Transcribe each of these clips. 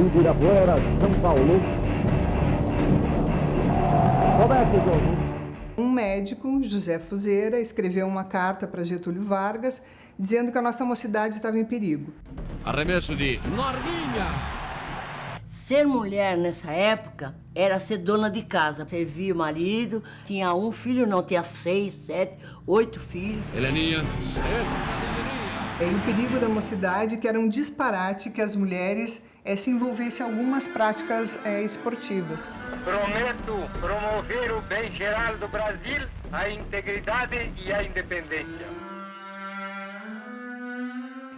Ibirapuera, São Paulo. Começa o jogo. Um médico, José Fuzeira, escreveu uma carta para Getúlio Vargas dizendo que a nossa mocidade estava em perigo. Arremesso de Norminha. Ser mulher nessa época era ser dona de casa. Servia o marido, tinha um filho, não, tinha 6, 7, 8 filhos. Heleninha, sexta de Heleninha. E o perigo da mocidade, que era um disparate que as mulheres se envolvessem em algumas práticas esportivas. Prometo promover o bem geral do Brasil, a integridade e a independência.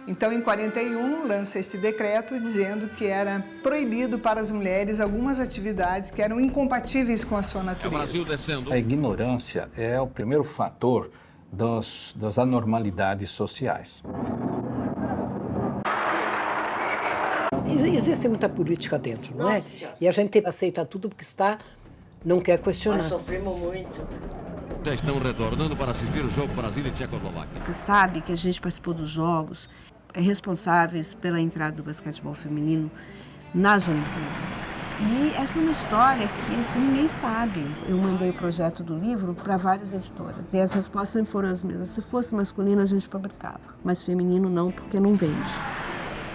Então, em 41, lança esse decreto dizendo que era proibido para as mulheres algumas atividades que eram incompatíveis com a sua natureza. É o Brasil descendo. A ignorância é o primeiro fator das anormalidades sociais. Existe muita política dentro, não é? Nossa Senhora. E a gente aceita tudo porque não quer questionar. Nós sofremos muito. Já estão retornando para assistir o jogo Brasil e Tchecoslováquia. Você sabe que a gente participou dos Jogos responsáveis pela entrada do basquetebol feminino nas Olimpíadas. E essa é uma história que assim, ninguém sabe. Eu mandei o projeto do livro para várias editoras e as respostas sempre foram as mesmas. Se fosse masculino, a gente publicava, mas feminino não, porque não vende.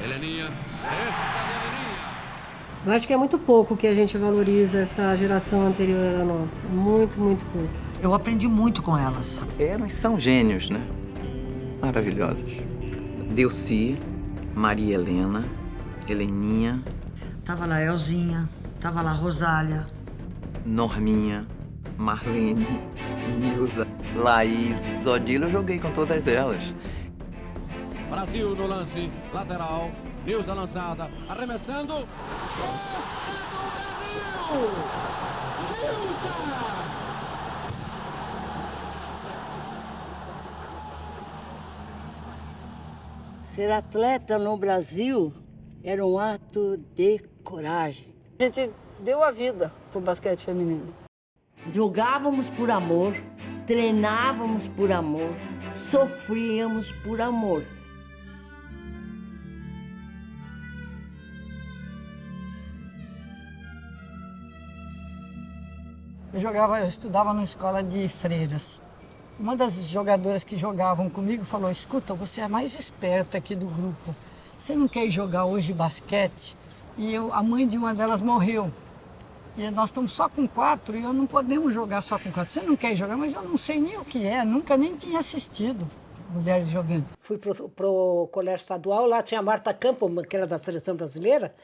Heleninha, sexta de Heleninha. Eu acho que é muito pouco que a gente valoriza essa geração anterior à nossa. Muito, muito pouco. Eu aprendi muito com elas. Elas são gênios, né? Maravilhosas. Delci, Maria Helena, Heleninha. Tava lá Elzinha, tava lá Rosália. Norminha, Marlene, Nilza, Laís, Odila, eu joguei com todas elas. Brasil no lance, lateral, Nilza lançada, arremessando. Ser atleta no Brasil era um ato de coragem. A gente deu a vida pro basquete feminino. Jogávamos por amor, treinávamos por amor, sofríamos por amor. Eu estudava numa escola de freiras. Uma das jogadoras que jogavam comigo falou: escuta, você é a mais esperta aqui do grupo. Você não quer ir jogar hoje basquete? E a mãe de uma delas morreu. E nós estamos só com 4 e eu não podemos jogar só com 4. Você não quer ir jogar? Mas eu não sei nem o que é, nunca nem tinha assistido mulheres jogando. Fui pro colégio estadual, lá tinha a Marta Campo, que era da seleção brasileira.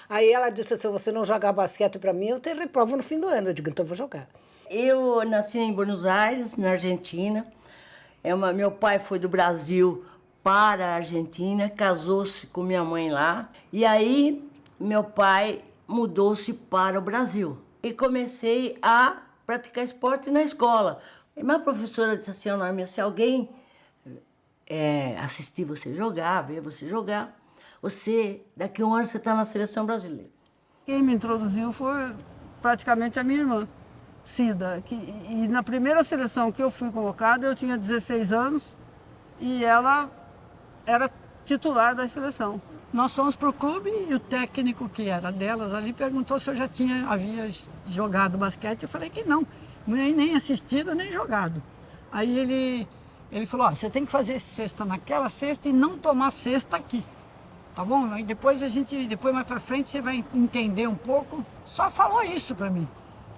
Aí ela disse: se você não jogar basquete para mim, eu te reprovo no fim do ano. Eu digo: então eu vou jogar. Eu nasci em Buenos Aires, na Argentina. Meu pai foi do Brasil para a Argentina, casou-se com minha mãe lá. E aí, meu pai mudou-se para o Brasil. E comecei a praticar esporte na escola. E minha professora disse assim: Norma, se alguém assistir você jogar, ver você jogar, daqui a um ano você está na seleção brasileira. Quem me introduziu foi praticamente a minha irmã, Cida. E na primeira seleção que eu fui convocada, eu tinha 16 anos e ela era titular da seleção. Nós fomos para o clube e o técnico que era delas ali perguntou se eu já havia jogado basquete. Eu falei que não, nem assistido, nem jogado. Aí ele falou: você tem que fazer cesta naquela cesta e não tomar cesta aqui. Tá bom? Aí depois mais pra frente você vai entender um pouco. Só falou isso pra mim.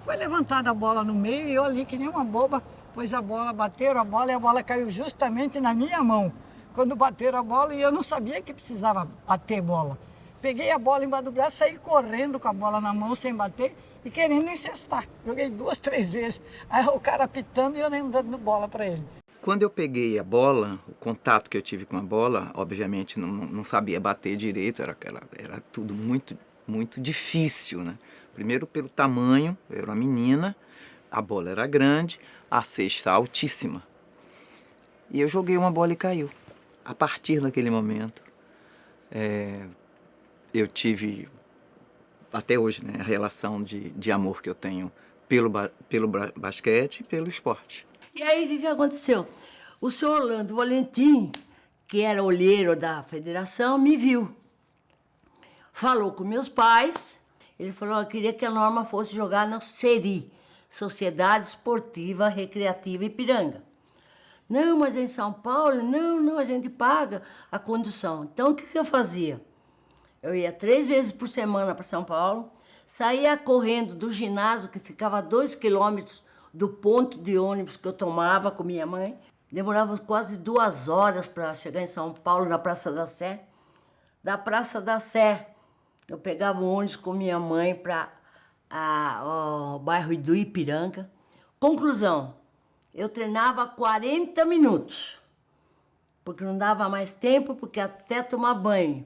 Foi levantada a bola no meio e eu ali que nem uma boba, pôs a bola, bateram a bola e a bola caiu justamente na minha mão. Quando bateram a bola e eu não sabia que precisava bater bola. Peguei a bola embaixo do braço, saí correndo com a bola na mão sem bater e querendo encestar. Joguei 2, 3 vezes. Aí o cara apitando e eu nem dando bola pra ele. Quando eu peguei a bola, o contato que eu tive com a bola, obviamente não sabia bater direito, era tudo muito, muito difícil, né? Primeiro pelo tamanho, eu era uma menina, a bola era grande, a cesta altíssima. E eu joguei uma bola e caiu. A partir daquele momento, eu tive, até hoje, né, a relação de amor que eu tenho pelo basquete e pelo esporte. E aí, o que aconteceu? O senhor Orlando Valentim, que era olheiro da federação, me viu. falou com meus pais, ele falou que queria que a Norma fosse jogar no SERI, Sociedade Esportiva Recreativa Ipiranga. Não, mas em São Paulo, não, a gente paga a condução. Então, o que eu fazia? Eu ia 3 vezes por semana para São Paulo, saía correndo do ginásio, que ficava a 2 quilômetros do ponto de ônibus que eu tomava com minha mãe. Demorava quase 2 horas para chegar em São Paulo, na Praça da Sé. Da Praça da Sé, eu pegava o ônibus com minha mãe para o bairro do Ipiranga. Conclusão, eu treinava 40 minutos, porque não dava mais tempo, porque até tomar banho,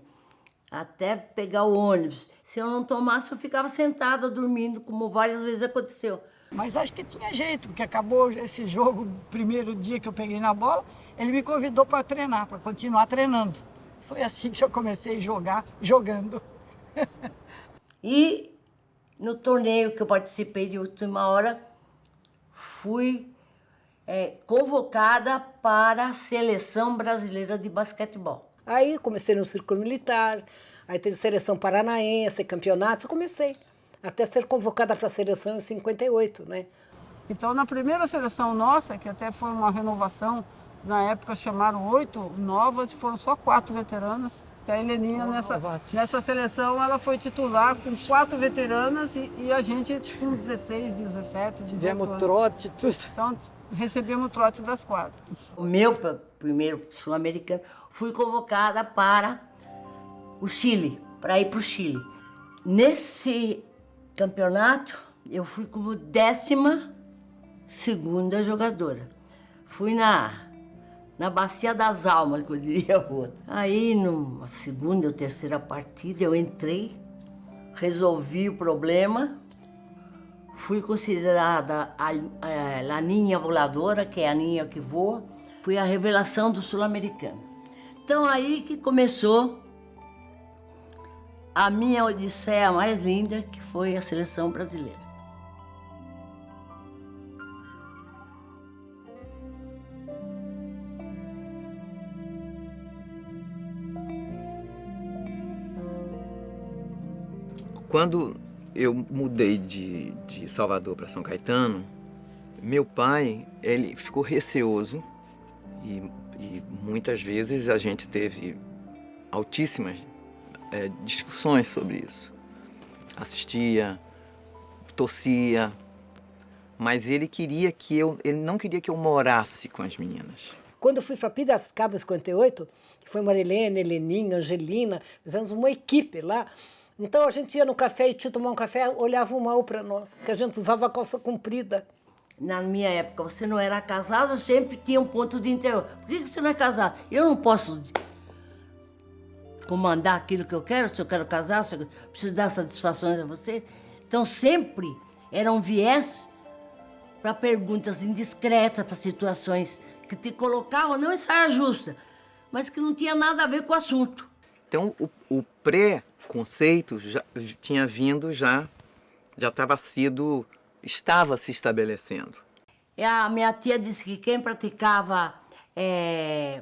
até pegar o ônibus, se eu não tomasse, eu ficava sentada dormindo, como várias vezes aconteceu. Mas acho que tinha jeito, porque acabou esse jogo, primeiro dia que eu peguei na bola, ele me convidou para treinar, para continuar treinando. Foi assim que eu comecei a jogar, jogando. E no torneio que eu participei de última hora, fui convocada para a Seleção Brasileira de Basquetebol. Aí comecei no Círculo Militar, aí teve seleção paranaense, campeonatos, eu comecei até ser convocada para a seleção em 58, né? Então, na primeira seleção nossa, que até foi uma renovação, na época chamaram 8 novas, foram só 4 veteranas. A Heleninha, nessa seleção, ela foi titular com 4 veteranas e a gente com 16, 17, 18 Tivemos anos. trote, tudo. Então, recebemos o trote das 4. O meu primeiro sul-americano, fui convocada para o Chile, para ir para o Chile. Nesse campeonato, eu fui como 12ª jogadora. Fui na Bacia das Almas, que eu diria o outro. Aí, numa segunda ou terceira partida, eu entrei, resolvi o problema, fui considerada a Laninha voladora, que é a ninha que voa, fui a revelação do sul-americano. Então, aí que começou a minha odisseia mais linda, que foi a seleção brasileira. Quando eu mudei de Salvador para São Caetano, meu pai, ele ficou receoso e muitas vezes a gente teve altíssimas discussões sobre isso. Assistia, torcia, mas ele não queria que eu morasse com as meninas. Quando eu fui para Piracicaba, em 58, que foi Marilene, Heleninha, Angelina, fizemos uma equipe lá. Então a gente ia no café e tinha tomar um café, olhava mal para nós, porque a gente usava calça comprida. Na minha época, você não era casado, sempre tinha um ponto de interrogação. Por que você não é casado? Eu não posso comandar aquilo que eu quero, se eu quero casar, se eu preciso dar satisfações a você. Então sempre era um viés para perguntas indiscretas, para situações que te colocavam, não em saia justa, mas que não tinha nada a ver com o assunto. Então o pré-conceito já tinha vindo, já estava se estabelecendo. A minha tia disse que quem praticava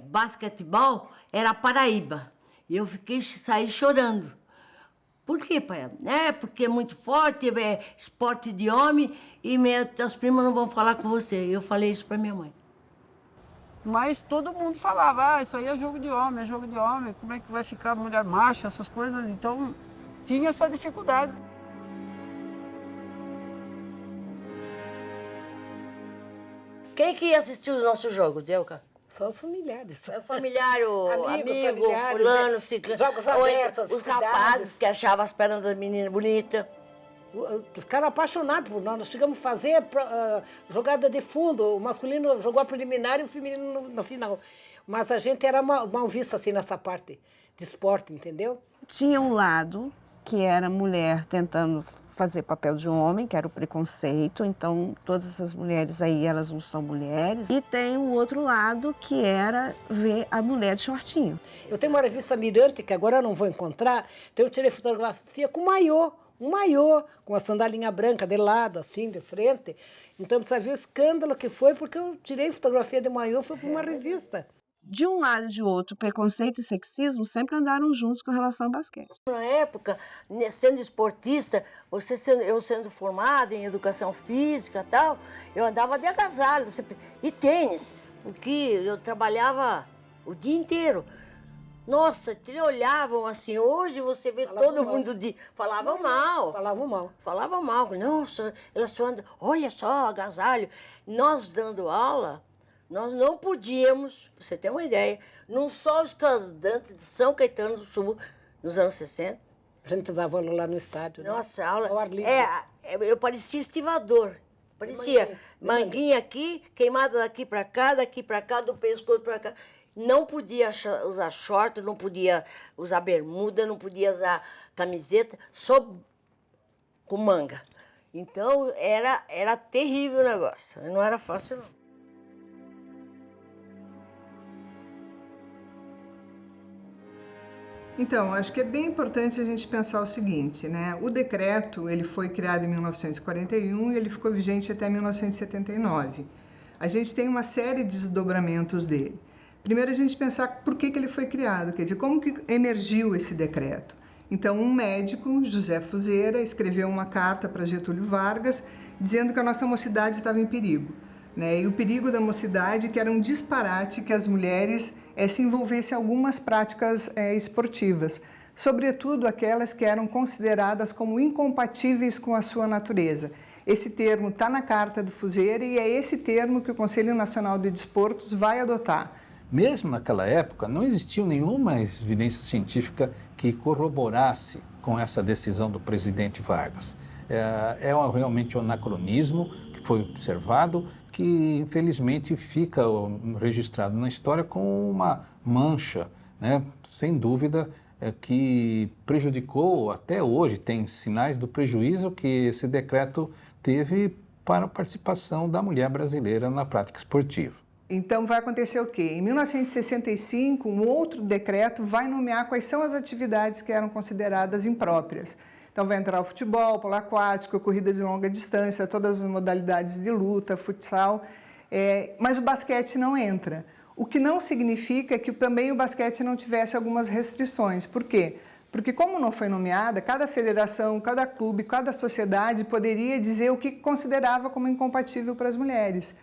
basquetebol era a Paraíba. E eu saí chorando. Por quê, pai? Porque é muito forte, é esporte de homem e as primas não vão falar com você. Eu falei isso para minha mãe. Mas todo mundo falava, isso aí é jogo de homem, como é que vai ficar mulher macho, essas coisas. Então, tinha essa dificuldade. Quem que ia assistir os nossos jogos, Delca? Só os familiares. O familiar, o amigo, familiares, fulano, ciclano. Jogos abertos, os rapazes que achavam as pernas das meninas bonitas. Ficaram apaixonados por nós. Nós chegamos a fazer jogada de fundo. O masculino jogou a preliminar e o feminino no final. Mas a gente era mal vista assim nessa parte de esporte, entendeu? Tinha um lado que era mulher tentando fazer papel de homem, que era o preconceito. Então, todas essas mulheres aí, elas não são mulheres. E tem o outro lado, que era ver a mulher de shortinho. Eu tenho uma revista Mirante, que agora eu não vou encontrar. Então, eu tirei fotografia com maiô. Um maiô, com a sandalinha branca de lado, assim, de frente. Então, precisa ver o escândalo que foi, porque eu tirei fotografia de maiô, foi para uma revista. de um lado e de outro, preconceito e sexismo sempre andaram juntos com relação ao basquete. Na época, sendo esportista, eu sendo formada em educação física e tal, eu andava de agasalho e tênis, porque eu trabalhava o dia inteiro. Nossa, te olhavam assim, hoje você vê todo mundo falavam mal. Falavam mal. Nossa, ela só anda, olha só, agasalho. Nós dando aula, nós não podíamos, pra você ter uma ideia, num sol escaldante de São Caetano do Sul, nos anos 60. A gente dava aula lá no estádio. Nossa, né? aula. Ao ar livre. Eu parecia estivador. Parecia manguinha aqui, queimada daqui para cá, do pescoço para cá. Não podia usar short, não podia usar bermuda, não podia usar camiseta, só com manga. Então, era terrível o negócio. Não era fácil, não. Então, acho que é bem importante a gente pensar o seguinte, né? O decreto, ele foi criado em 1941 e ele ficou vigente até 1979. A gente tem uma série de desdobramentos dele. Primeiro, a gente pensar por que ele foi criado, quer dizer, como que emergiu esse decreto. Então, um médico, José Fuzeira, escreveu uma carta para Getúlio Vargas dizendo que a nossa mocidade estava em perigo, né? E o perigo da mocidade que era um disparate que as mulheres se envolvessem em algumas práticas esportivas, sobretudo aquelas que eram consideradas como incompatíveis com a sua natureza. Esse termo está na carta do Fuzeira e é esse termo que o Conselho Nacional de Desportos vai adotar. Mesmo naquela época, não existia nenhuma evidência científica que corroborasse com essa decisão do presidente Vargas. É realmente um anacronismo que foi observado, que infelizmente fica registrado na história com uma mancha, né? Sem dúvida, que prejudicou, até hoje tem sinais do prejuízo que esse decreto teve para a participação da mulher brasileira na prática esportiva. Então vai acontecer o quê? Em 1965, um outro decreto vai nomear quais são as atividades que eram consideradas impróprias. Então vai entrar o futebol, polo aquático, corrida de longa distância, todas as modalidades de luta, futsal, mas o basquete não entra. O que não significa que também o basquete não tivesse algumas restrições. Por quê? Porque como não foi nomeada, cada federação, cada clube, cada sociedade poderia dizer o que considerava como incompatível para as mulheres.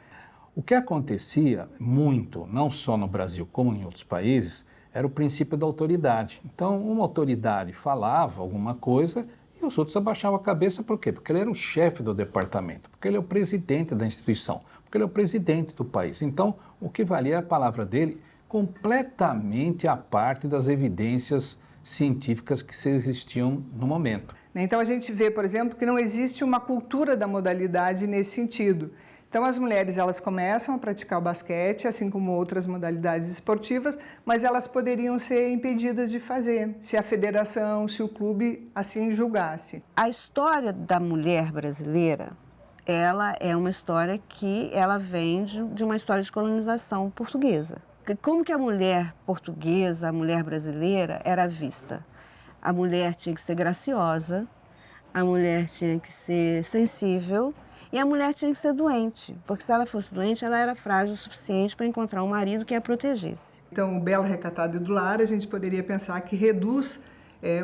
O que acontecia muito, não só no Brasil como em outros países, era o princípio da autoridade. Então, uma autoridade falava alguma coisa e os outros abaixavam a cabeça. Por quê? Porque ele era o chefe do departamento, porque ele é o presidente da instituição, porque ele é o presidente do país. Então, o que valia é a palavra dele, completamente à parte das evidências científicas que existiam no momento. Então, a gente vê, por exemplo, que não existe uma cultura da modalidade nesse sentido. Então, as mulheres, elas começam a praticar o basquete, assim como outras modalidades esportivas, mas elas poderiam ser impedidas de fazer, se a federação, se o clube assim julgasse. A história da mulher brasileira, ela é uma história que ela vem de uma história de colonização portuguesa. Como que a mulher portuguesa, a mulher brasileira era vista? A mulher tinha que ser graciosa, a mulher tinha que ser sensível, e a mulher tinha que ser doente, porque se ela fosse doente, ela era frágil o suficiente para encontrar um marido que a protegesse. Então, o belo, recatado e do lar, a gente poderia pensar que reduz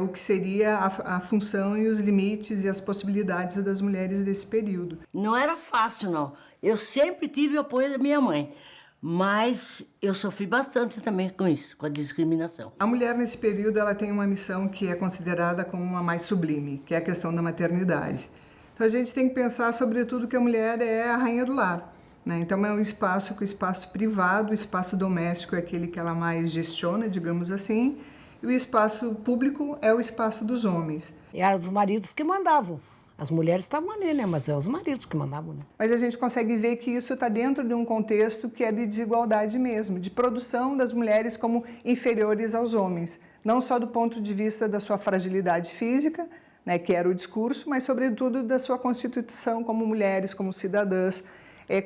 o que seria a função e os limites e as possibilidades das mulheres desse período. Não era fácil, não. Eu sempre tive o apoio da minha mãe, mas eu sofri bastante também com isso, com a discriminação. A mulher, nesse período, ela tem uma missão que é considerada como uma mais sublime, que é a questão da maternidade. Então, a gente tem que pensar, sobretudo, que a mulher é a rainha do lar, né? Então, é um espaço que o espaço privado, o espaço doméstico é aquele que ela mais gestiona, digamos assim, e o espaço público é o espaço dos homens. E eram os maridos que mandavam. As mulheres estavam ali, né? Mas é os maridos que mandavam, né? Mas a gente consegue ver que isso está dentro de um contexto que é de desigualdade mesmo, de produção das mulheres como inferiores aos homens, não só do ponto de vista da sua fragilidade física, né, que era o discurso, mas sobretudo da sua constituição como mulheres, como cidadãs,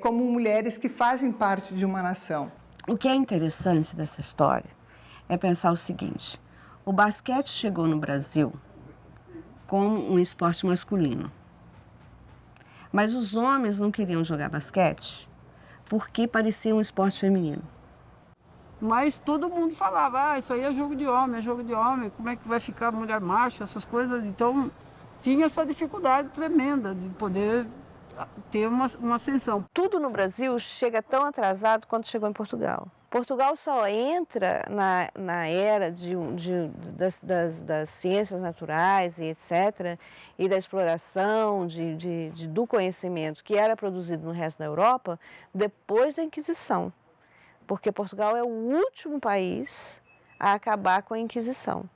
como mulheres que fazem parte de uma nação. O que é interessante dessa história é pensar o seguinte: o basquete chegou no Brasil como um esporte masculino, mas os homens não queriam jogar basquete porque parecia um esporte feminino. Mas todo mundo falava, isso aí é jogo de homem, como é que vai ficar mulher macho, essas coisas. Então, tinha essa dificuldade tremenda de poder ter uma ascensão. Tudo no Brasil chega tão atrasado quanto chegou em Portugal. Portugal só entra na era das ciências naturais e etc., e da exploração do conhecimento que era produzido no resto da Europa depois da Inquisição. Porque Portugal é o último país a acabar com a Inquisição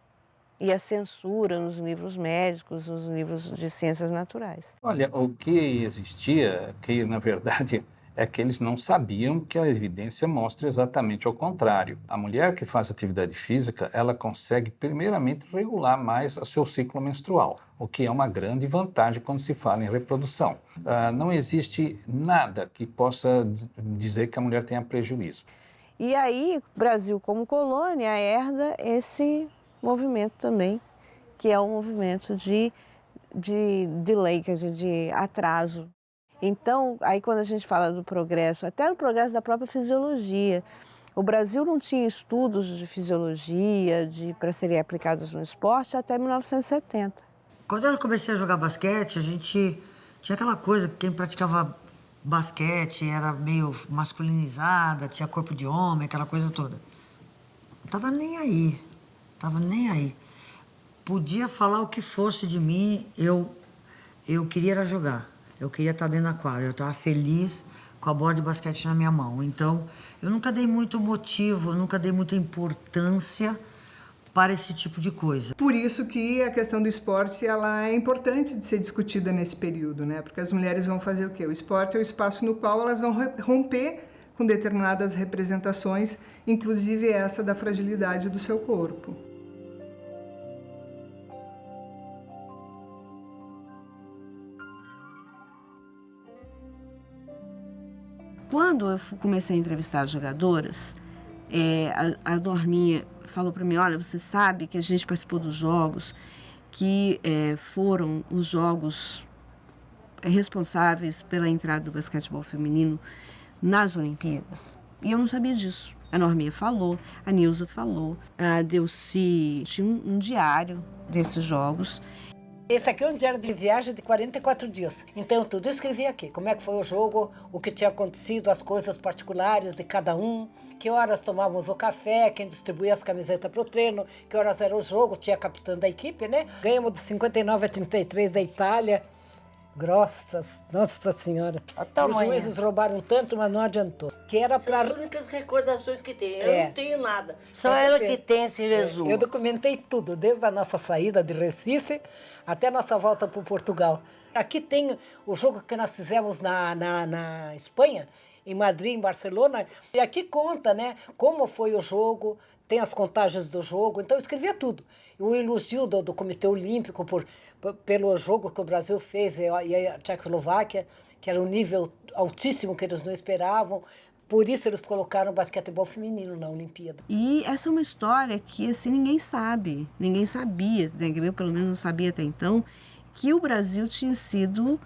e a censura nos livros médicos, nos livros de ciências naturais. Olha, o que existia, que na verdade é que eles não sabiam que a evidência mostra exatamente o contrário. A mulher que faz atividade física, ela consegue primeiramente regular mais o seu ciclo menstrual, o que é uma grande vantagem quando se fala em reprodução. Não existe nada que possa dizer que a mulher tenha prejuízo. E aí, o Brasil, como colônia, herda esse movimento também, que é um movimento de delay, quer dizer, de atraso. Então, aí quando a gente fala do progresso, até no progresso da própria fisiologia, o Brasil não tinha estudos de fisiologia para serem aplicados no esporte até 1970. Quando eu comecei a jogar basquete, a gente tinha aquela coisa que quem praticava basquete era meio masculinizada, tinha corpo de homem, aquela coisa toda. Não tava nem aí. Podia falar o que fosse de mim, eu queria era jogar. Eu queria estar dentro da quadra, eu estava feliz com a bola de basquete na minha mão. Então, eu nunca dei muito motivo, nunca dei muita importância para esse tipo de coisa. Por isso que a questão do esporte ela é importante de ser discutida nesse período, né? Porque as mulheres vão fazer o quê? O esporte é o espaço no qual elas vão romper com determinadas representações, inclusive essa da fragilidade do seu corpo. Quando eu comecei a entrevistar as jogadoras, a Norminha falou para mim, olha, você sabe que a gente participou dos jogos que foram os jogos responsáveis pela entrada do basquetebol feminino nas Olimpíadas. E eu não sabia disso. A Norminha falou, a Nilza falou, a Delcy tinha um diário desses jogos. Esse aqui é um diário de viagem de 44 dias. Então, tudo eu escrevi aqui. Como é que foi o jogo, o que tinha acontecido, as coisas particulares de cada um, que horas tomávamos o café, quem distribuía as camisetas para o treino, que horas era o jogo, tinha capitã da equipe, né? Ganhamos de 59-33 da Itália. Grossas, nossa senhora. Os juízes roubaram tanto, mas não adiantou. Que era São as únicas recordações que tem. Eu não tenho nada. Só ela que tem esse resumo. Eu documentei tudo, desde a nossa saída de Recife até a nossa volta para Portugal. Aqui tem o jogo que nós fizemos na Espanha, em Madrid, em Barcelona. E aqui conta, né, como foi o jogo, tem as contagens do jogo. Então eu escrevia tudo. O elogio do Comitê Olímpico pelo jogo que o Brasil fez e a Tchecoslováquia, que era um nível altíssimo que eles não esperavam. Por isso eles colocaram o basquetebol feminino na Olimpíada. E essa é uma história que assim, ninguém sabe, ninguém sabia, né? Eu pelo menos não sabia até então, que o Brasil tinha sido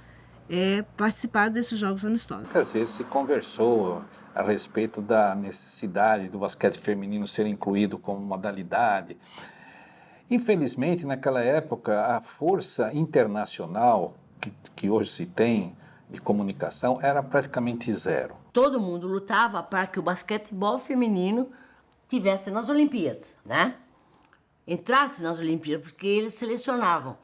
participado desses Jogos Amistosos. Muitas vezes se conversou a respeito da necessidade do basquete feminino ser incluído como modalidade. Infelizmente, naquela época, a força internacional que hoje se tem de comunicação era praticamente zero. Todo mundo lutava para que o basquetebol feminino tivesse nas Olimpíadas, né? Entrasse nas Olimpíadas, porque eles selecionavam.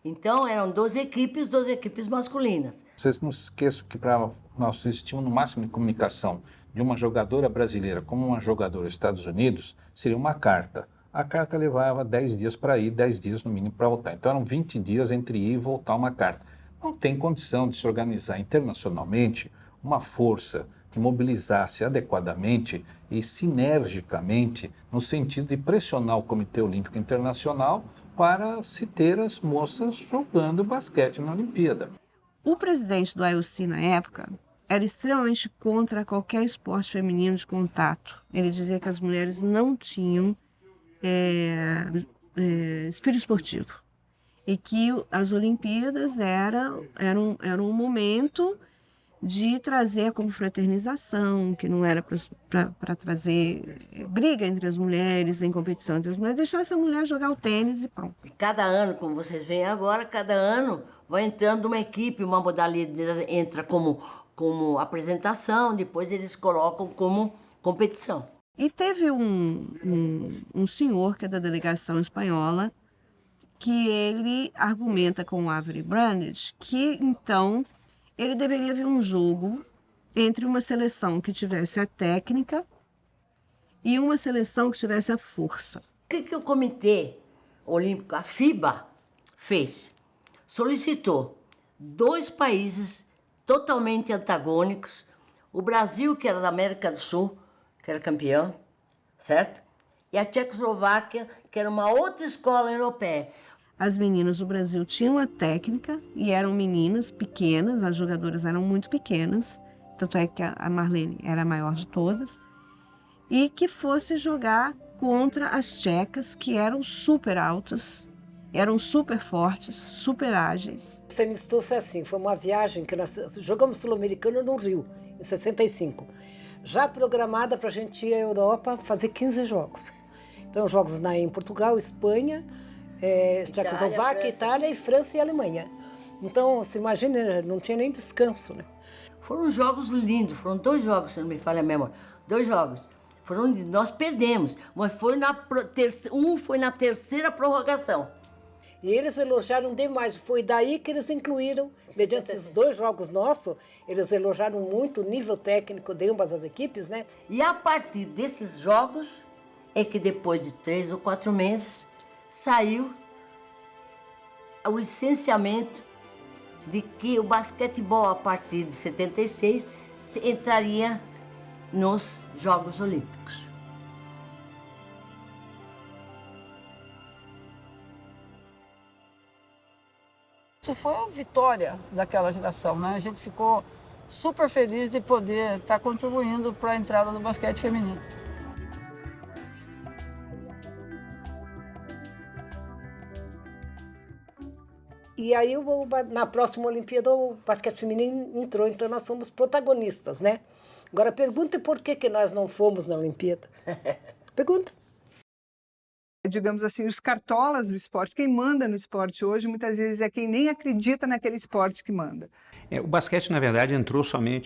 Então, eram 12 equipes masculinas. Vocês não se esqueçam que para nós existimos no máximo de comunicação de uma jogadora brasileira como uma jogadora dos Estados Unidos, seria uma carta. A carta levava 10 dias para ir, 10 dias no mínimo para voltar. Então, eram 20 dias entre ir e voltar uma carta. Não tem condição de se organizar internacionalmente uma força que mobilizasse adequadamente e sinergicamente no sentido de pressionar o Comitê Olímpico Internacional para se ter as moças jogando basquete na Olimpíada. O presidente do IOC na época era extremamente contra qualquer esporte feminino de contato. Ele dizia que as mulheres não tinham espírito esportivo e que as Olimpíadas eram um momento de trazer a confraternização, que não era para trazer briga entre as mulheres, em competição entre as mulheres, deixar essa mulher jogar o tênis e pronto. Cada ano, como vocês veem agora, cada ano vai entrando uma equipe, uma modalidade entra como apresentação, depois eles colocam como competição. E teve um senhor, que é da delegação espanhola, que ele argumenta com o Avery Brundage que, então, ele deveria haver um jogo entre uma seleção que tivesse a técnica e uma seleção que tivesse a força. O que o Comitê Olímpico, a FIBA, fez? Solicitou 2 países totalmente antagônicos, o Brasil, que era da América do Sul, que era campeão, certo? E a Tchecoslováquia, que era uma outra escola europeia. As meninas do Brasil tinham a técnica e eram meninas pequenas, as jogadoras eram muito pequenas, tanto é que a Marlene era a maior de todas, e que fosse jogar contra as tchecas, que eram super altas, eram super fortes, super ágeis. Esse amistoso foi assim, foi uma viagem que nós jogamos Sul-Americano no Rio, em 65. Já programada para a gente ir à Europa fazer 15 jogos. Então, jogos em Portugal, Espanha, Tchecoslováquia, Itália, e França e Alemanha. Então, você imagina, não tinha nem descanso, né? Foram jogos lindos, foram 2 jogos, se não me falha a memória. 2 jogos. Nós perdemos, mas foi na terceira prorrogação. E eles elogiaram demais, foi daí que eles incluíram, mediante esses 2 jogos nossos, eles elogiaram muito o nível técnico de ambas as equipes, né? E a partir desses jogos, é que depois de 3 ou 4 meses, saiu o licenciamento de que o basquetebol, a partir de 76, entraria nos Jogos Olímpicos. Isso foi a vitória daquela geração, né? A gente ficou super feliz de poder estar contribuindo para a entrada do basquete feminino. E aí, na próxima Olimpíada, o basquete feminino entrou, então nós somos protagonistas, né? Agora, pergunta por que nós não fomos na Olimpíada. Pergunta. Digamos assim, os cartolas do esporte, quem manda no esporte hoje, muitas vezes é quem nem acredita naquele esporte que manda. O basquete, na verdade,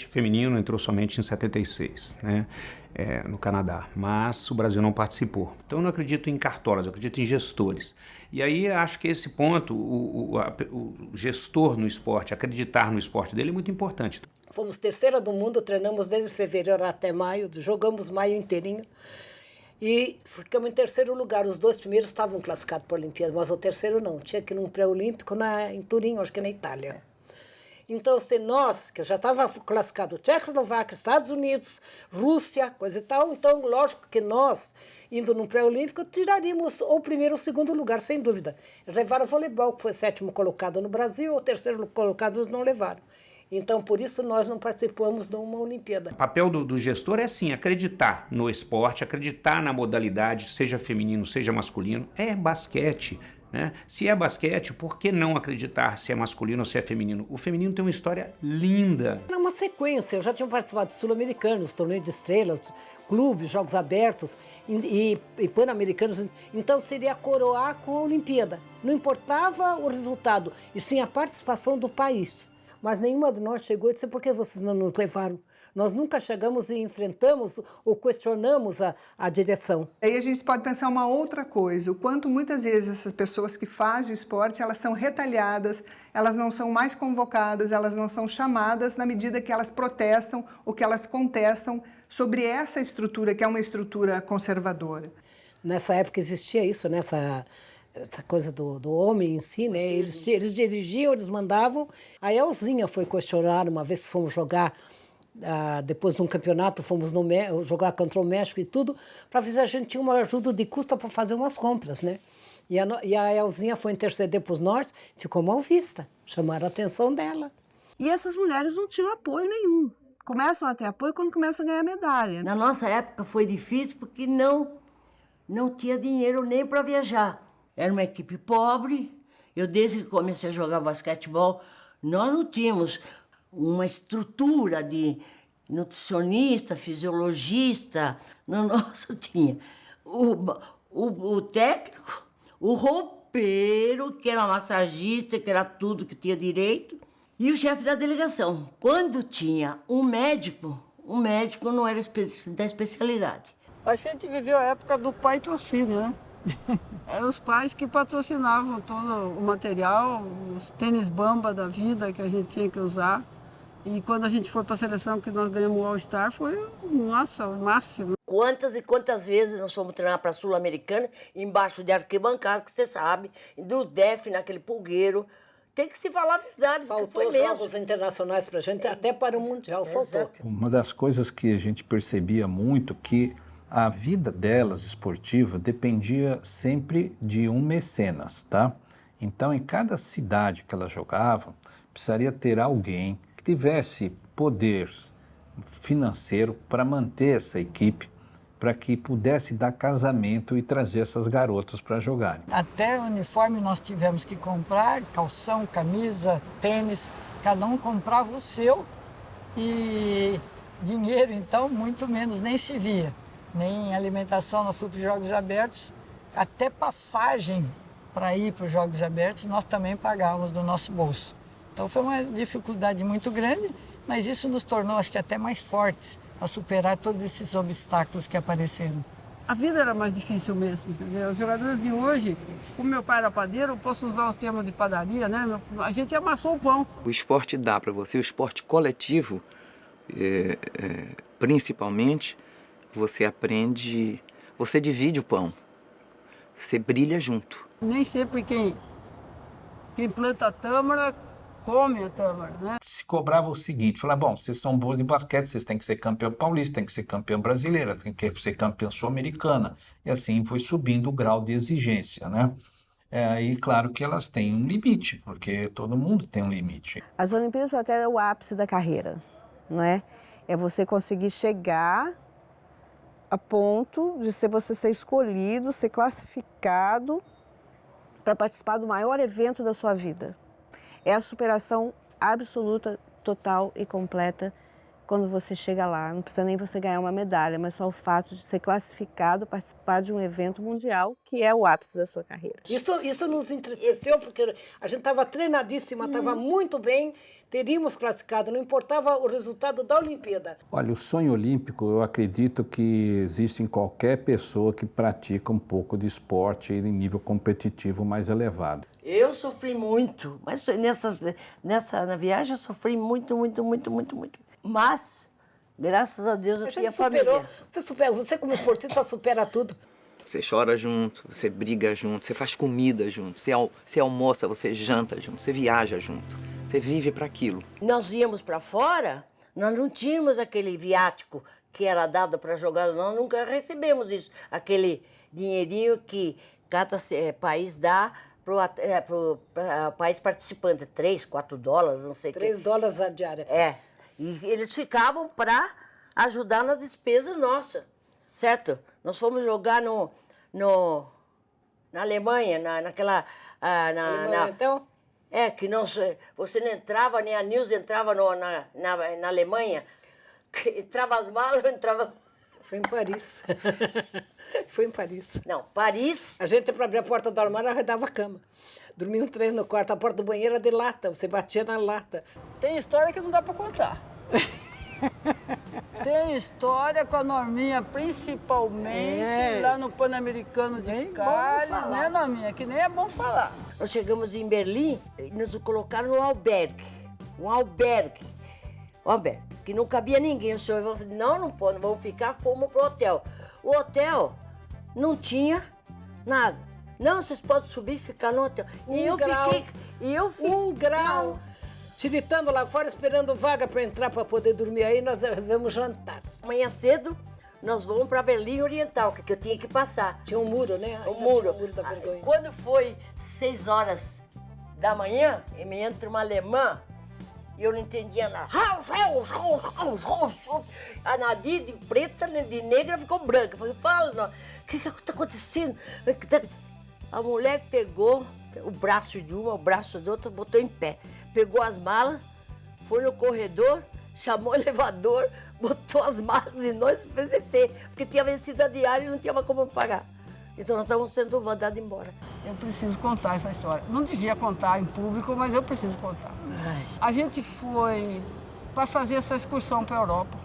feminino entrou somente em 76, né? No Canadá, mas o Brasil não participou. Então eu não acredito em cartolas, eu acredito em gestores. E aí acho que esse ponto, o gestor no esporte, acreditar no esporte dele é muito importante. Fomos 3ª do mundo, treinamos desde fevereiro até maio, jogamos maio inteirinho. E ficamos em 3º lugar. Os 2 primeiros estavam classificados para a Olimpíada, mas o 3º não. Tinha que ir num pré-olímpico em Turim, acho que na Itália. Então, se nós, que já estava classificado Tchecoslováquia, Estados Unidos, Rússia, coisa e tal, então, lógico que nós, indo num pré-olímpico, tiraríamos o 1º ou 2º lugar, sem dúvida. Levaram o voleibol, que foi 7º colocado no Brasil, o 3º colocado não levaram. Então, por isso, nós não participamos de uma Olimpíada. O papel do gestor é, sim, acreditar no esporte, acreditar na modalidade, seja feminino, seja masculino. É basquete, né? Se é basquete, por que não acreditar se é masculino ou se é feminino? O feminino tem uma história linda. Era uma sequência. Eu já tinha participado de sul-americanos, torneio de estrelas, clubes, jogos abertos e pan-americanos. Então, seria coroar com a Olimpíada. Não importava o resultado, e sim a participação do país. Mas nenhuma de nós chegou e disse, por que vocês não nos levaram? Nós nunca chegamos e enfrentamos ou questionamos a direção. Aí a gente pode pensar uma outra coisa, o quanto muitas vezes essas pessoas que fazem o esporte, elas são retalhadas, elas não são mais convocadas, elas não são chamadas na medida que elas protestam ou que elas contestam sobre essa estrutura, que é uma estrutura conservadora. Nessa época existia isso, né? Essa coisa do homem em si, né? Eles dirigiam, eles mandavam. A Elzinha foi questionar uma vez que fomos jogar, depois de um campeonato, fomos jogar contra o México e tudo, para ver se a gente tinha uma ajuda de custo para fazer umas compras, né? E a Elzinha foi interceder por nós, ficou mal vista, chamaram a atenção dela. E essas mulheres não tinham apoio nenhum. Começam a ter apoio quando começam a ganhar medalha. Na nossa época foi difícil porque não tinha dinheiro nem para viajar. Era uma equipe pobre. Eu, desde que comecei a jogar basquetebol, nós não tínhamos uma estrutura de nutricionista, fisiologista. No nosso tinha o técnico, o roupeiro, que era massagista, que era tudo que tinha direito, e o chefe da delegação. Quando tinha um médico não era da especialidade. Acho que a gente viveu a época do pai torcida, né? Eram os pais que patrocinavam todo o material, os tênis bamba da vida que a gente tinha que usar. E quando a gente foi para a seleção, que nós ganhamos o All-Star, foi, nossa, o máximo. Quantas e quantas vezes nós fomos treinar para a Sul-Americana, embaixo de arquibancada, que você sabe, do DEF, naquele pulgueiro. Tem que se falar a verdade, faltou foi jogos internacionais para a gente, até para o Mundial, faltou. Uma das coisas que a gente percebia muito que a vida delas esportiva dependia sempre de um mecenas, tá? Então, em cada cidade que elas jogavam, precisaria ter alguém que tivesse poder financeiro para manter essa equipe, para que pudesse dar casamento e trazer essas garotas para jogarem. Até uniforme nós tivemos que comprar, calção, camisa, tênis, cada um comprava o seu e dinheiro, então, muito menos, nem se via. Nem alimentação, nós fomos para os Jogos Abertos, até passagem para ir para os Jogos Abertos, nós também pagávamos do nosso bolso. Então foi uma dificuldade muito grande, mas isso nos tornou, acho que até mais fortes a superar todos esses obstáculos que apareceram. A vida era mais difícil mesmo. Quer dizer, os jogadores de hoje, como meu pai era padeiro, eu posso usar os termos de padaria, né? A gente amassou o pão. O esporte dá para você, o esporte coletivo, principalmente, você aprende, você divide o pão, você brilha junto. Nem sempre quem planta a tâmara come a tâmara, né? Se cobrava o seguinte, falava, bom, vocês são bons em basquete, vocês têm que ser campeão paulista, têm que ser campeão brasileira, têm que ser campeão sul-americana. E assim foi subindo o grau de exigência, né? E claro que elas têm um limite, porque todo mundo tem um limite. As Olimpíadas até é o ápice da carreira, não é? É você conseguir chegar a ponto de você ser escolhido, ser classificado para participar do maior evento da sua vida. É a superação absoluta, total e completa quando você chega lá. Não precisa nem você ganhar uma medalha, mas só o fato de ser classificado, participar de um evento mundial, que é o ápice da sua carreira. Isso nos entristeceu, porque a gente estava treinadíssima, estava muito bem, teríamos classificado, não importava o resultado da Olimpíada. Olha, o sonho olímpico, eu acredito que existe em qualquer pessoa que pratica um pouco de esporte em nível competitivo mais elevado. Eu sofri muito, mas na viagem eu sofri muito. Mas, graças a Deus, eu tinha família. Você como esportista supera tudo. Você chora junto, você briga junto, você faz comida junto, você almoça, você janta junto, você viaja junto, você vive para aquilo. Nós íamos para fora, nós não tínhamos aquele viático que era dado para jogar, nós nunca recebemos isso, aquele dinheirinho que cada país dá para o país participante, 3, 4 dólares, não sei o que. $3 a diária. E eles ficavam para ajudar na despesa nossa, certo? Nós fomos jogar na Alemanha, naquela... Alemanha, então? Que você não entrava, nem a Nilce entrava na Alemanha. Entrava as malas, entrava... Foi em Paris. Foi em Paris. Não, Paris... A gente, para abrir a porta do armário, arredava a cama. Dormiam 3 no quarto, a porta do banheiro era de lata, você batia na lata. Tem história que não dá para contar. Tem história com a Norminha, principalmente lá no Pan-Americano de Cali, né, Norminha? Que nem é bom falar. Nós chegamos em Berlim e nos colocaram no albergue. Um albergue, que não cabia ninguém. O senhor falou, não pode, não vamos ficar, fomos pro hotel. O hotel não tinha nada. Não, vocês podem subir e ficar no hotel. Um grau. Tiritando lá fora, esperando vaga para entrar para poder dormir. Aí nós resolvemos jantar. Amanhã cedo, nós vamos para Berlim Oriental, que eu tinha que passar. Tinha um muro, né? Um muro. Tinha um muro da vergonha. Quando foi 6 horas da manhã, me entra uma alemã e eu não entendia nada. A Nadir, de preta, de negra, ficou branca. Eu falei, fala, o que está acontecendo? A mulher pegou o braço de uma, o braço da outra, botou em pé. Pegou as malas, foi no corredor, chamou o elevador, botou as malas e nós fez descer, porque tinha vencido a diária e não tinha mais como pagar. Então nós estamos sendo mandados embora. Eu preciso contar essa história. Não devia contar em público, mas eu preciso contar. A gente foi para fazer essa excursão para a Europa.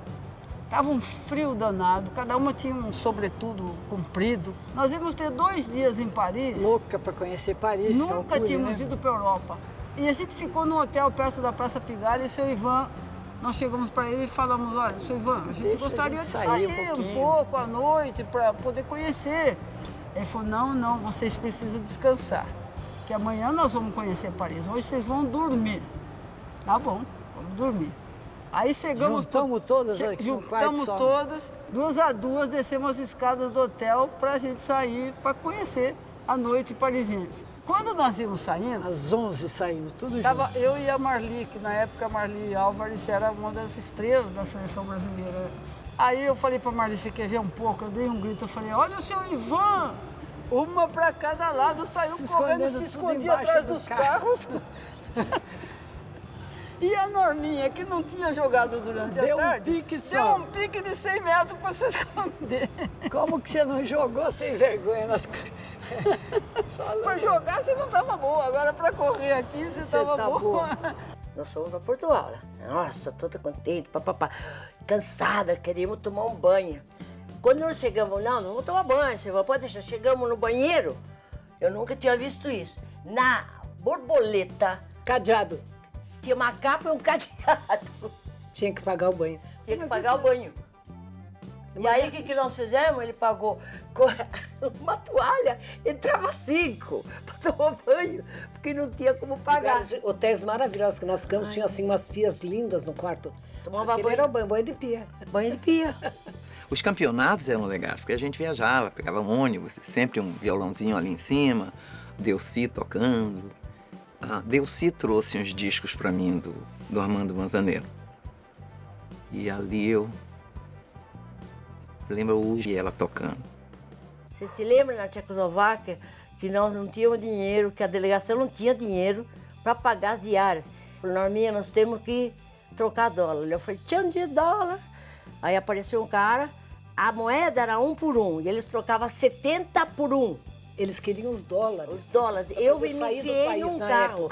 Tava um frio danado, cada uma tinha um sobretudo comprido. Nós íamos ter 2 dias em Paris. Louca para conhecer Paris. Nunca tínhamos ido para a Europa. E a gente ficou num hotel perto da Praça Pigalle e o seu Ivan, nós chegamos para ele e falamos, olha, seu Ivan, a gente gostaria de sair um pouco à noite para poder conhecer. Ele falou, não, vocês precisam descansar, que amanhã nós vamos conhecer Paris, hoje vocês vão dormir. Tá bom, vamos dormir. Aí chegamos... Juntamos todas aqui no quarto Juntamos só. todas, 2 a 2, descemos as escadas do hotel para a gente sair, para conhecer a noite parisiense. Quando nós íamos saindo... Às 11 saímos, tudo tava junto. eu e a Marli, que na época a Marli Álvares era uma das estrelas da seleção brasileira. Aí eu falei para a Marli, você quer ver um pouco? Eu dei um grito, eu falei, olha o seu Ivan! Uma para cada lado, saiu correndo, se escondia atrás dos carros. E a Norminha, que não tinha jogado durante a tarde, deu um pique de 100 metros para se esconder. Como que você não jogou sem vergonha? Para jogar você não estava boa, agora para correr aqui você estava boa. Nós fomos para Portugal, né? Nossa, toda contente, papapá. Cansada, queríamos tomar um banho. Quando nós chegamos, não vamos tomar banho, pode deixar. Chegamos no banheiro, eu nunca tinha visto isso. Na borboleta... Cadeado. Tinha uma capa e um cadeado. Tinha que pagar o banho. Tinha que pagar o banho. E aí, o que nós fizemos? Ele pagou uma toalha, entrava 5 para tomar banho, porque não tinha como pagar. Hotéis maravilhosos que nós ficamos, tinha assim umas pias lindas no quarto. Tomava banho. Era banho de pia. Banho de pia. Os campeonatos eram legais, porque a gente viajava, pegava um ônibus, sempre um violãozinho ali em cima, Delcy tocando. A Delcy trouxe uns discos para mim do Armando Manzanero. E ali eu lembro hoje ela tocando. Você se lembra na Tchecoslováquia que nós não tínhamos dinheiro, que a delegação não tinha dinheiro para pagar as diárias? Falei, Norminha, nós temos que trocar dólar. Eu falei, tinha de dólar. Aí apareceu um cara, a moeda era 1 por 1 e eles trocavam 70 por 1. Eles queriam os dólares. Os dólares. Eu me enfiei num carro.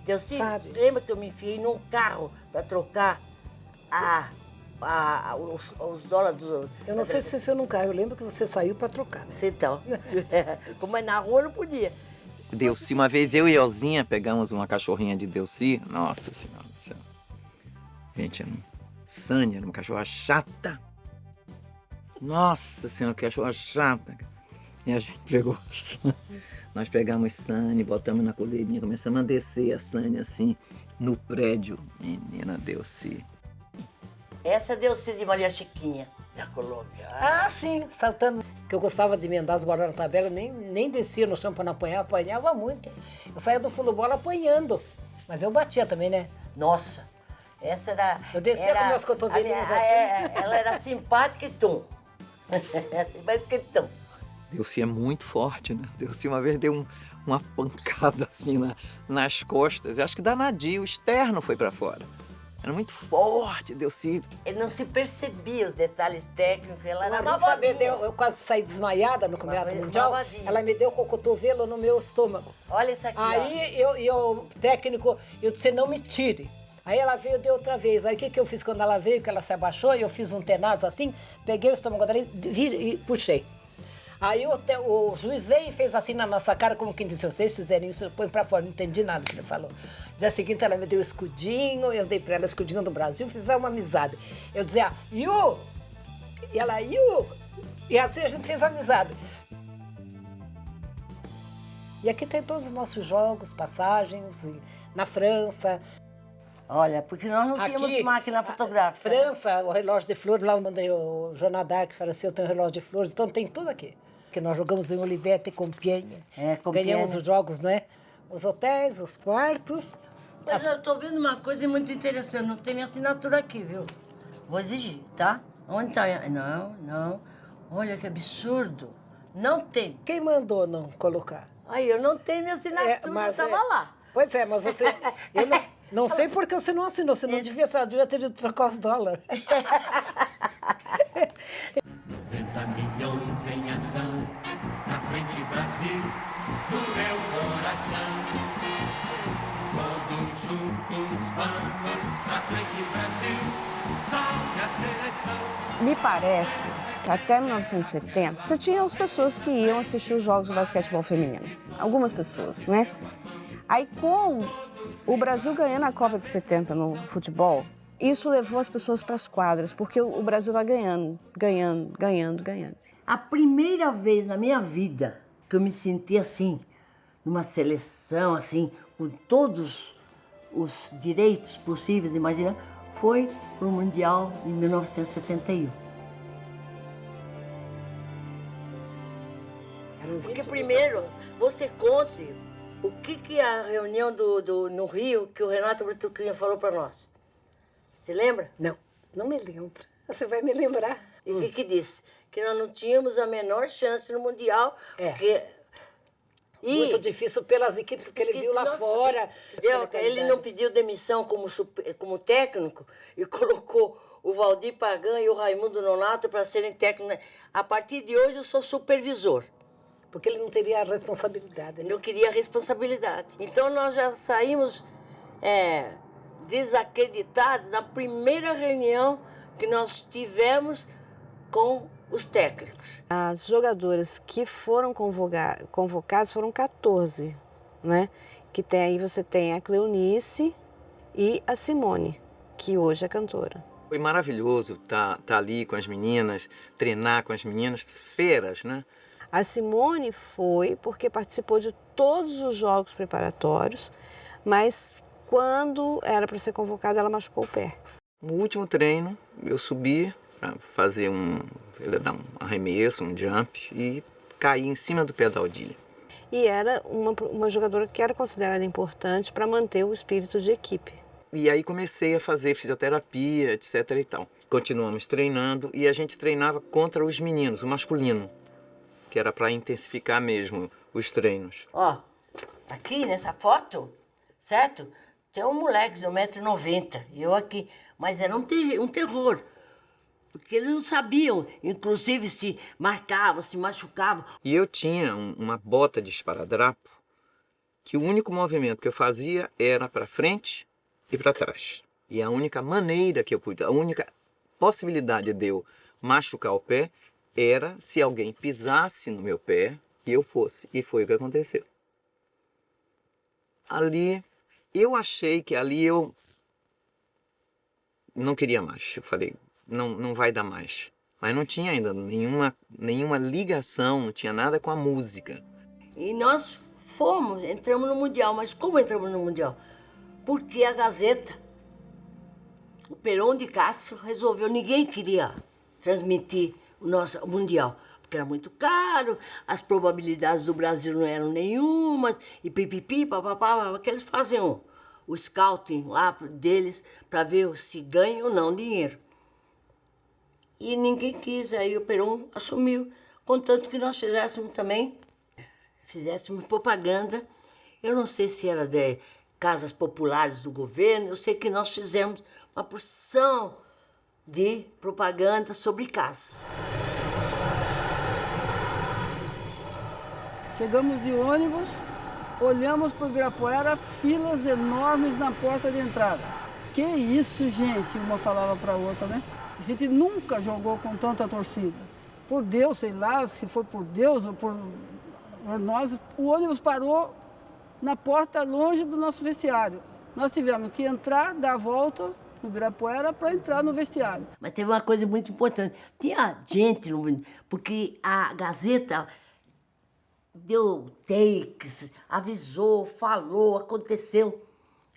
Delcy, lembra que eu me enfiei num carro para trocar os dólares do... Eu não sei se você fez num carro, eu lembro que você saiu para trocar. Né? Então, como é na rua, não podia. Delcy, uma vez eu e Elzinha pegamos uma cachorrinha de Delcy, nossa senhora do céu. Gente, Sânia era uma cachorra chata. Nossa senhora, que cachorra chata. E a gente pegou, nós pegamos Sânia, botamos na coleirinha, começamos a descer a Sânia assim, no prédio. Menina Delcy. Essa é Delcy de Maria Chiquinha, da Colômbia. Ah, sim, saltando. Que eu gostava de emendar as bolas na tabela, nem descia no chão para não apanhar, apanhava muito. Eu saía do fundo bola apanhando, mas eu batia também, né? Nossa, essa era... Eu descia com meus cotovelinhos assim. Ela era simpática e tum. Simpática e tum. Delcy é muito forte, né? Delcy uma vez deu uma pancada assim nas costas. Eu acho que da Nadia, o externo foi para fora. Era muito forte, Delcy. Ele não se percebia os detalhes técnicos, ela era eu quase saí desmaiada no Campeonato Mundial. Ela me deu com o cotovelo no meu estômago. Olha isso aqui, aí o técnico, eu disse, não me tire. Aí ela veio de outra vez. Aí o que eu fiz quando ela veio, que ela se abaixou, eu fiz um tenaz assim, peguei o estômago dela e puxei. Aí o juiz veio e fez assim na nossa cara, como quem disse, vocês fizerem isso, põe pra fora, não entendi nada que ele falou. Dia seguinte ela me deu o escudinho, eu dei pra ela o escudinho do Brasil, fizemos uma amizade. Eu dizia, Yu! E ela, Yu! E assim a gente fez amizade. E aqui tem todos os nossos jogos, passagens, na França. Olha, porque nós não tínhamos máquina fotográfica. França, o relógio de flores, lá eu mandei o Joana d'Arc, falou assim, eu tenho relógio de flores, então tem tudo aqui. Que nós jogamos em Olivete e Compiègne. Ganhamos os jogos, não é? Os hotéis, os quartos. Mas eu tô vendo uma coisa muito interessante, não tem minha assinatura aqui, viu? Vou exigir, tá? Onde tá? Não. Olha que absurdo. Não tem. Quem mandou não colocar? Aí, eu não tenho minha assinatura, mas tava lá. Pois é, mas você... Não sei porque você não assinou, você não devia ter ido trocar os dólares. 90 milhões em ação, na frente Brasil, do meu coração. Todos juntos vamos, na frente Brasil, salve a seleção. Me parece que até 1970 você tinha as pessoas que iam assistir os jogos de basquetebol feminino. Algumas pessoas, né? Aí com o Brasil ganhando a Copa de 70 no futebol, isso levou as pessoas para as quadras, porque o Brasil vai ganhando. A primeira vez na minha vida que eu me senti assim, numa seleção, assim, com todos os direitos possíveis, imagina, foi no Mundial em 1971. Porque primeiro, você conte o que a reunião no Rio, que o Renato Bratucchini falou para nós. Você lembra? Não me lembro. Você vai me lembrar. E o que disse? Que nós não tínhamos a menor chance no Mundial. Porque... Muito difícil pelas equipes que ele viu lá fora. Ele não pediu demissão como técnico e colocou o Valdir Pagan e o Raimundo Nonato para serem técnicos. A partir de hoje eu sou supervisor. Porque ele não teria a responsabilidade. Né? Não queria a responsabilidade. Então nós já saímos desacreditados na primeira reunião que nós tivemos com os técnicos. As jogadoras que foram convocadas foram 14, né? Que aí você tem a Cleonice e a Simone, que hoje é cantora. Foi maravilhoso tá ali com as meninas, treinar com as meninas, feras, né? A Simone foi porque participou de todos os jogos preparatórios, mas quando era para ser convocada, ela machucou o pé. No último treino, eu subi para fazer dar um arremesso, um jump, e caí em cima do pé da Odília. E era uma jogadora que era considerada importante para manter o espírito de equipe. E aí comecei a fazer fisioterapia, etc. e tal. Continuamos treinando e a gente treinava contra os meninos, o masculino, que era para intensificar mesmo os treinos. Ó, aqui nessa foto, certo? Tem um moleque de 1,90 m, eu aqui, mas era um terror. Porque eles não sabiam, inclusive, se marcavam, se machucavam. E eu tinha uma bota de esparadrapo que o único movimento que eu fazia era para frente e para trás. E a única maneira que eu podia, a única possibilidade de eu machucar o pé era se alguém pisasse no meu pé e eu fosse. E foi o que aconteceu. Ali, eu achei que ali eu não queria mais. Eu falei, não vai dar mais. Mas não tinha ainda nenhuma ligação, não tinha nada com a música. E nós entramos no Mundial. Mas como entramos no Mundial? Porque a Gazeta, o Perón de Castro, resolveu, ninguém queria transmitir o nosso Mundial. Porque era muito caro, as probabilidades do Brasil não eram nenhumas, e pipipi, papapá, que eles faziam o scouting lá deles para ver se ganham ou não dinheiro. E ninguém quis, aí o Perón assumiu, contanto que nós fizéssemos propaganda. Eu não sei se era de casas populares do governo, eu sei que nós fizemos uma porção de propaganda sobre casas. Chegamos de ônibus, olhamos para o Ibirapuera, filas enormes na porta de entrada. Que isso, gente, uma falava para a outra, né? A gente nunca jogou com tanta torcida. Por Deus, sei lá, se foi por Deus ou por nós, o ônibus parou na porta longe do nosso vestiário. Nós tivemos que entrar, dar a volta no Ibirapuera para entrar no vestiário. Mas teve uma coisa muito importante. Tinha gente, porque a Gazeta deu takes, avisou, falou, aconteceu.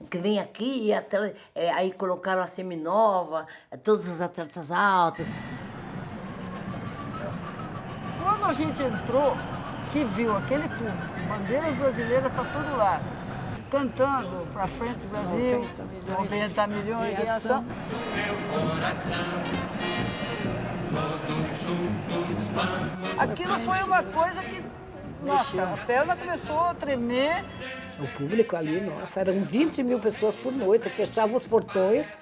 Que vem aqui, e aí colocaram a seminova, todas as atletas altas. Quando a gente entrou, que viu aquele público, bandeiras brasileiras para todo lado, cantando para frente Brasil, 90 milhões de ação. Aquilo foi uma coisa que Nossa, a perna começou a tremer. O público ali, nossa, eram 20 mil pessoas por noite, fechava os portões,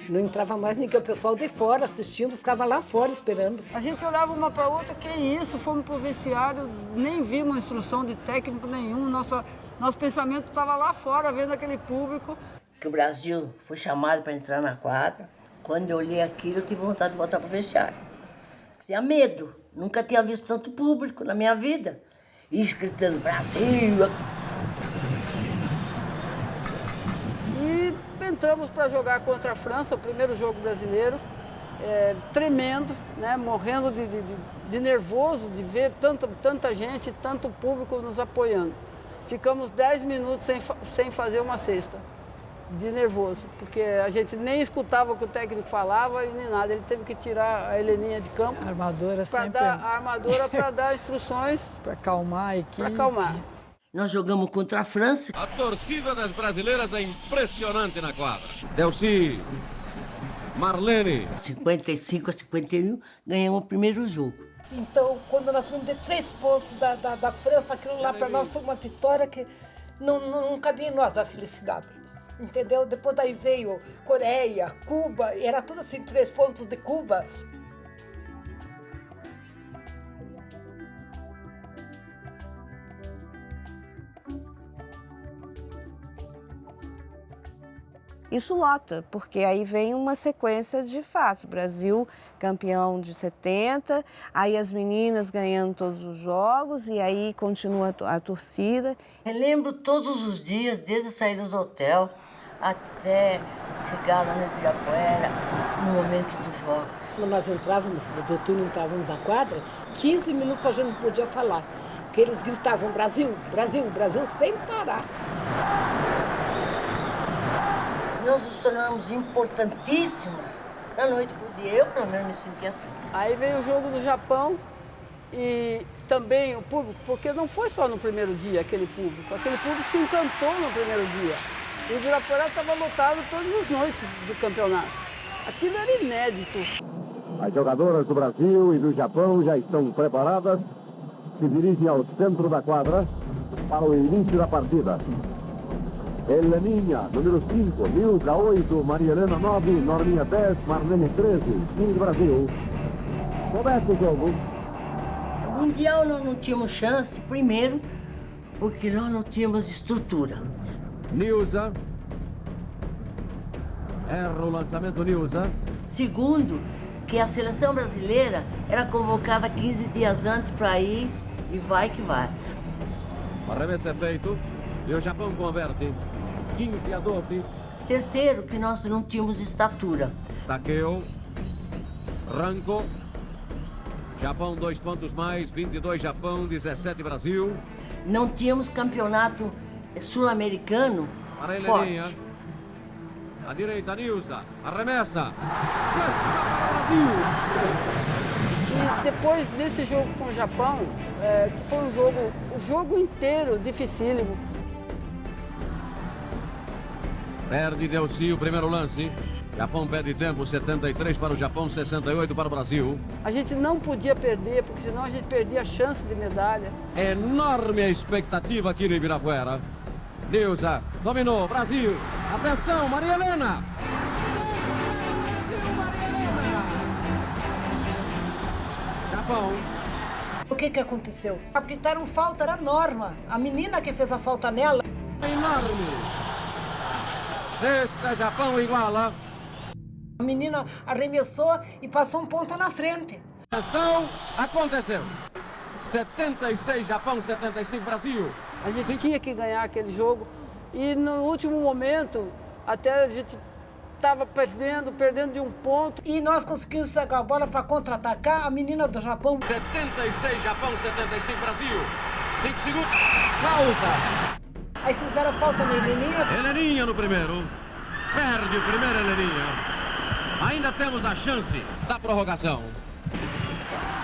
não entrava mais ninguém, o pessoal de fora assistindo, ficava lá fora esperando. A gente olhava uma para outra, que isso, fomos pro vestiário, nem vimos instrução de técnico nenhum, nosso pensamento estava lá fora, vendo aquele público. Que o Brasil foi chamado para entrar na quadra, quando eu olhei aquilo, eu tive vontade de voltar pro vestiário. Tinha medo, nunca tinha visto tanto público na minha vida. E gritando Brasil. E entramos para jogar contra a França, o primeiro jogo brasileiro, tremendo, né, morrendo de nervoso de ver tanta gente, tanto público nos apoiando. Ficamos 10 minutos sem fazer uma cesta, de nervoso, porque a gente nem escutava o que o técnico falava e nem nada. Ele teve que tirar a Heleninha de campo. A armadura sempre... A armadura para dar instruções. Para acalmar a equipe. Para acalmar. Nós jogamos contra a França. A torcida das brasileiras é impressionante na quadra. Delcy, Marlene. 55 a 51, ganhamos o primeiro jogo. Então, quando nós vimos de 3 pontos da França, aquilo lá para nós foi uma vitória que não cabia em nós a felicidade. Entendeu? Depois daí veio Coreia, Cuba, era tudo assim, 3 pontos de Cuba. Isso lota, porque aí vem uma sequência de fatos. Brasil campeão de 70, aí as meninas ganhando todos os jogos e aí continua a torcida. Eu lembro todos os dias, desde a saída do hotel até chegar lá no Ibirapuera, no momento do jogo. Quando nós entrávamos, do túnel entrávamos na quadra, 15 minutos a gente não podia falar, porque eles gritavam Brasil, Brasil, Brasil, sem parar. Nós nos tornamos importantíssimas da noite pro dia. Eu, pelo menos, me senti assim. Aí veio o jogo do Japão e também o público, porque não foi só no primeiro dia aquele público se encantou no primeiro dia. O Ibirapuera estava lotado todas as noites do campeonato. Aquilo era inédito. As jogadoras do Brasil e do Japão já estão preparadas, se dirigem ao centro da quadra para o início da partida. Heleninha, número 5, Nilza 8, Maria Helena 9, Norminha 10, Marlene 13, time do Brasil. Começa o jogo. O Mundial nós não tínhamos chance, primeiro, porque nós não tínhamos estrutura. Nilza. Erra o lançamento, Nilza. Segundo, que a seleção brasileira era convocada 15 dias antes para ir e vai que vai. O arremesso é feito e o Japão converte 15 a 12. Terceiro, que nós não tínhamos estatura. Takeo, Ranco. Japão 2 pontos mais, 22 Japão, 17 Brasil. Não tínhamos campeonato sul-americano forte. À direita, Nilza, arremessa. Brasil! E depois desse jogo com o Japão, que foi o jogo inteiro dificílimo. Perde Delcy o primeiro lance. Japão perde tempo, 73 para o Japão, 68 para o Brasil. A gente não podia perder, porque senão a gente perdia a chance de medalha. Enorme a expectativa aqui no Ibirapuera. Nilza dominou, Brasil. Atenção, Maria Helena. Japão. O que aconteceu? Apitaram falta, era Norma. A menina que fez a falta nela. Enorme. Sexta, Japão iguala. A menina arremessou e passou um ponto na frente. Atenção, aconteceu. 76 Japão, 75 Brasil. A gente tinha que ganhar aquele jogo e no último momento até a gente estava perdendo de um ponto. E nós conseguimos pegar a bola para contra-atacar a menina do Japão. 76 Japão, 75 Brasil. 5 segundos. Falta. Aí fizeram falta na Heleninha. Heleninha no primeiro. Perde o primeiro Heleninha. Ainda temos a chance da prorrogação.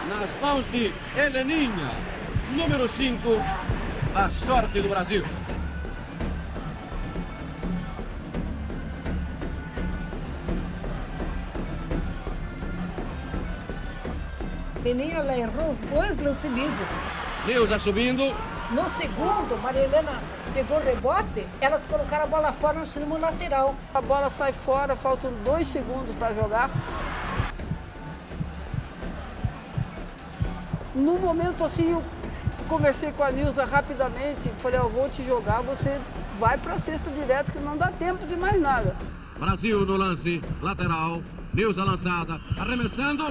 Nas mãos de Heleninha, número 5, a sorte do Brasil. Heleninha, ela errou os 2 lances livres. Nilza subindo. No segundo, Maria Helena pegou o rebote, elas colocaram a bola fora no extremo lateral. A bola sai fora, faltam 2 segundos para jogar. No momento assim, eu conversei com a Nilza rapidamente, falei, eu vou te jogar, você vai para a cesta direto, que não dá tempo de mais nada. Brasil no lance, lateral, Nilza lançada, arremessando.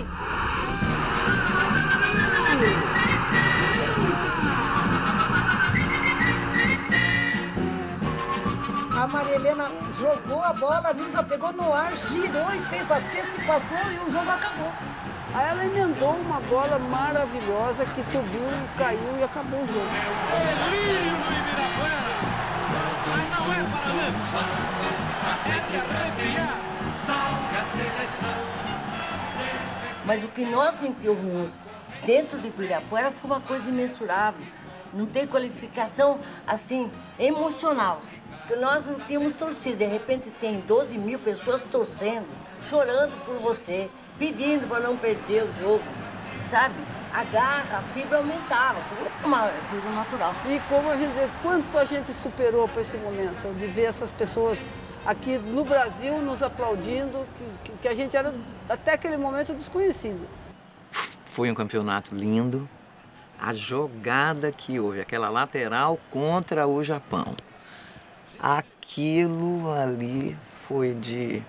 A Maria Helena jogou a bola, a Nilza pegou no ar, girou e fez a cesta e passou e o jogo acabou. Aí ela emendou uma bola maravilhosa que subiu, caiu e acabou o jogo. Delírio no Ibirapuera! Mas não é para lança, é de arrepiar. Salve a seleção. Mas o que nós sentimos dentro de Ibirapuera foi uma coisa imensurável. Não tem qualificação, assim, emocional. Porque nós não tínhamos torcida. De repente tem 12 mil pessoas torcendo, chorando por você, pedindo para não perder o jogo, sabe? A garra, a fibra aumentava, é uma coisa natural. E como a gente diz, quanto a gente superou para esse momento, de ver essas pessoas aqui no Brasil nos aplaudindo, que a gente era até aquele momento desconhecido. Foi um campeonato lindo. A jogada que houve, aquela lateral contra o Japão. Aquilo ali foi de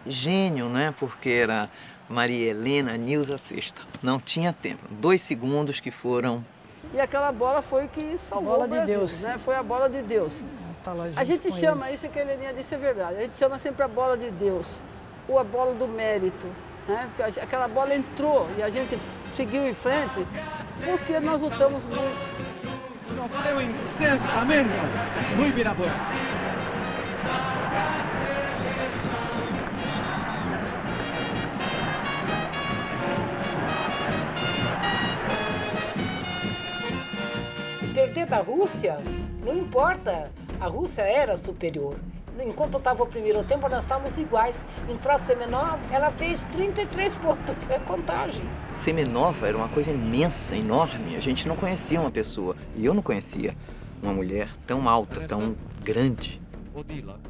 gênio, né? Porque era Maria Helena, Nilza cesta. Não tinha tempo. 2 segundos que foram. E aquela bola foi que salvou bola o Brasil, de Deus. né? Foi a bola de Deus. Tá lá A gente com chama eles. isso que a Heleninha disse é verdade. A gente chama sempre a bola de Deus ou a bola do mérito, né? Porque aquela bola entrou e a gente seguiu em frente porque nós lutamos muito. Sofreu intensamente no Ibirapuera. Perder da Rússia, não importa, a Rússia era superior. Enquanto estava o primeiro tempo, nós estávamos iguais. Entrou a Semenova, ela fez 33 pontos, foi a contagem. Semenova era uma coisa imensa, enorme. A gente não conhecia uma pessoa, e eu não conhecia uma mulher tão alta, tão grande. Odila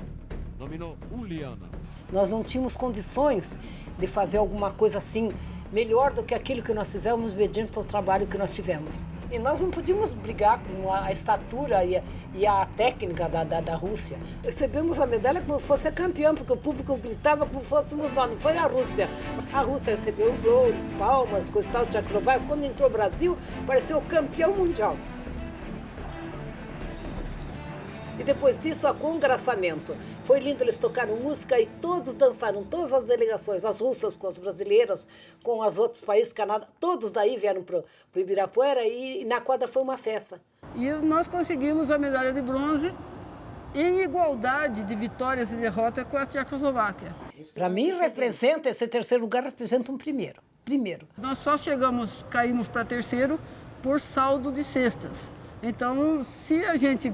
dominou Uliana. Nós não tínhamos condições de fazer alguma coisa assim, melhor do que aquilo que nós fizemos mediante o trabalho que nós tivemos. E nós não podíamos brigar com a estatura e a técnica da Rússia. Recebemos a medalha como se fosse campeã, porque o público gritava como fôssemos nós, não foi a Rússia. A Rússia recebeu os louros, palmas, coisa e tal, Tchecoslováquia. Quando entrou o Brasil, pareceu o campeão mundial. E depois disso, o congraçamento. Foi lindo, eles tocaram música e todos dançaram, todas as delegações, as russas com as brasileiras, com os outros países, Canadá, todos daí vieram para o Ibirapuera e na quadra foi uma festa. E nós conseguimos a medalha de bronze em igualdade de vitórias e derrotas com a Tchecoslováquia. Para mim, representa, esse terceiro lugar representa um primeiro. Nós só caímos para terceiro por saldo de cestas. Então, se a gente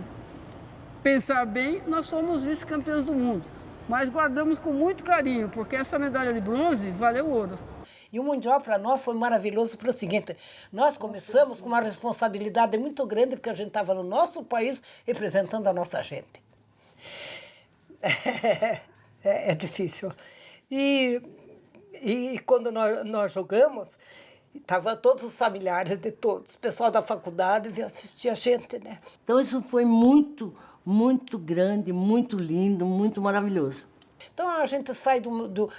pensar bem, nós somos vice-campeões do mundo. Mas guardamos com muito carinho, porque essa medalha de bronze valeu ouro. E o Mundial para nós foi maravilhoso pelo seguinte, nós começamos com uma responsabilidade muito grande, porque a gente estava no nosso país representando a nossa gente. É difícil. E quando nós jogamos, estavam todos os familiares de todos, o pessoal da faculdade veio assistir a gente, né? Então isso foi muito grande, muito lindo, muito maravilhoso. Então a gente sai do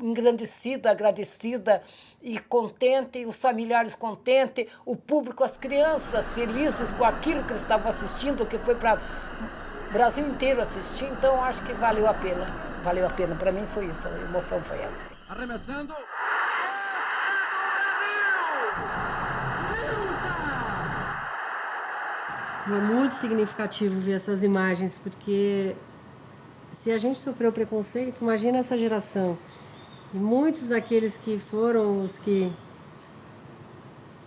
engrandecida, agradecida e contente, os familiares contentes, o público, as crianças felizes com aquilo que eles estavam assistindo, que foi para o Brasil inteiro assistir. Então acho que valeu a pena. Valeu a pena. Para mim foi isso, a emoção foi essa. Arremessando. É muito significativo ver essas imagens, porque se a gente sofreu preconceito, imagina essa geração. E muitos daqueles que foram os que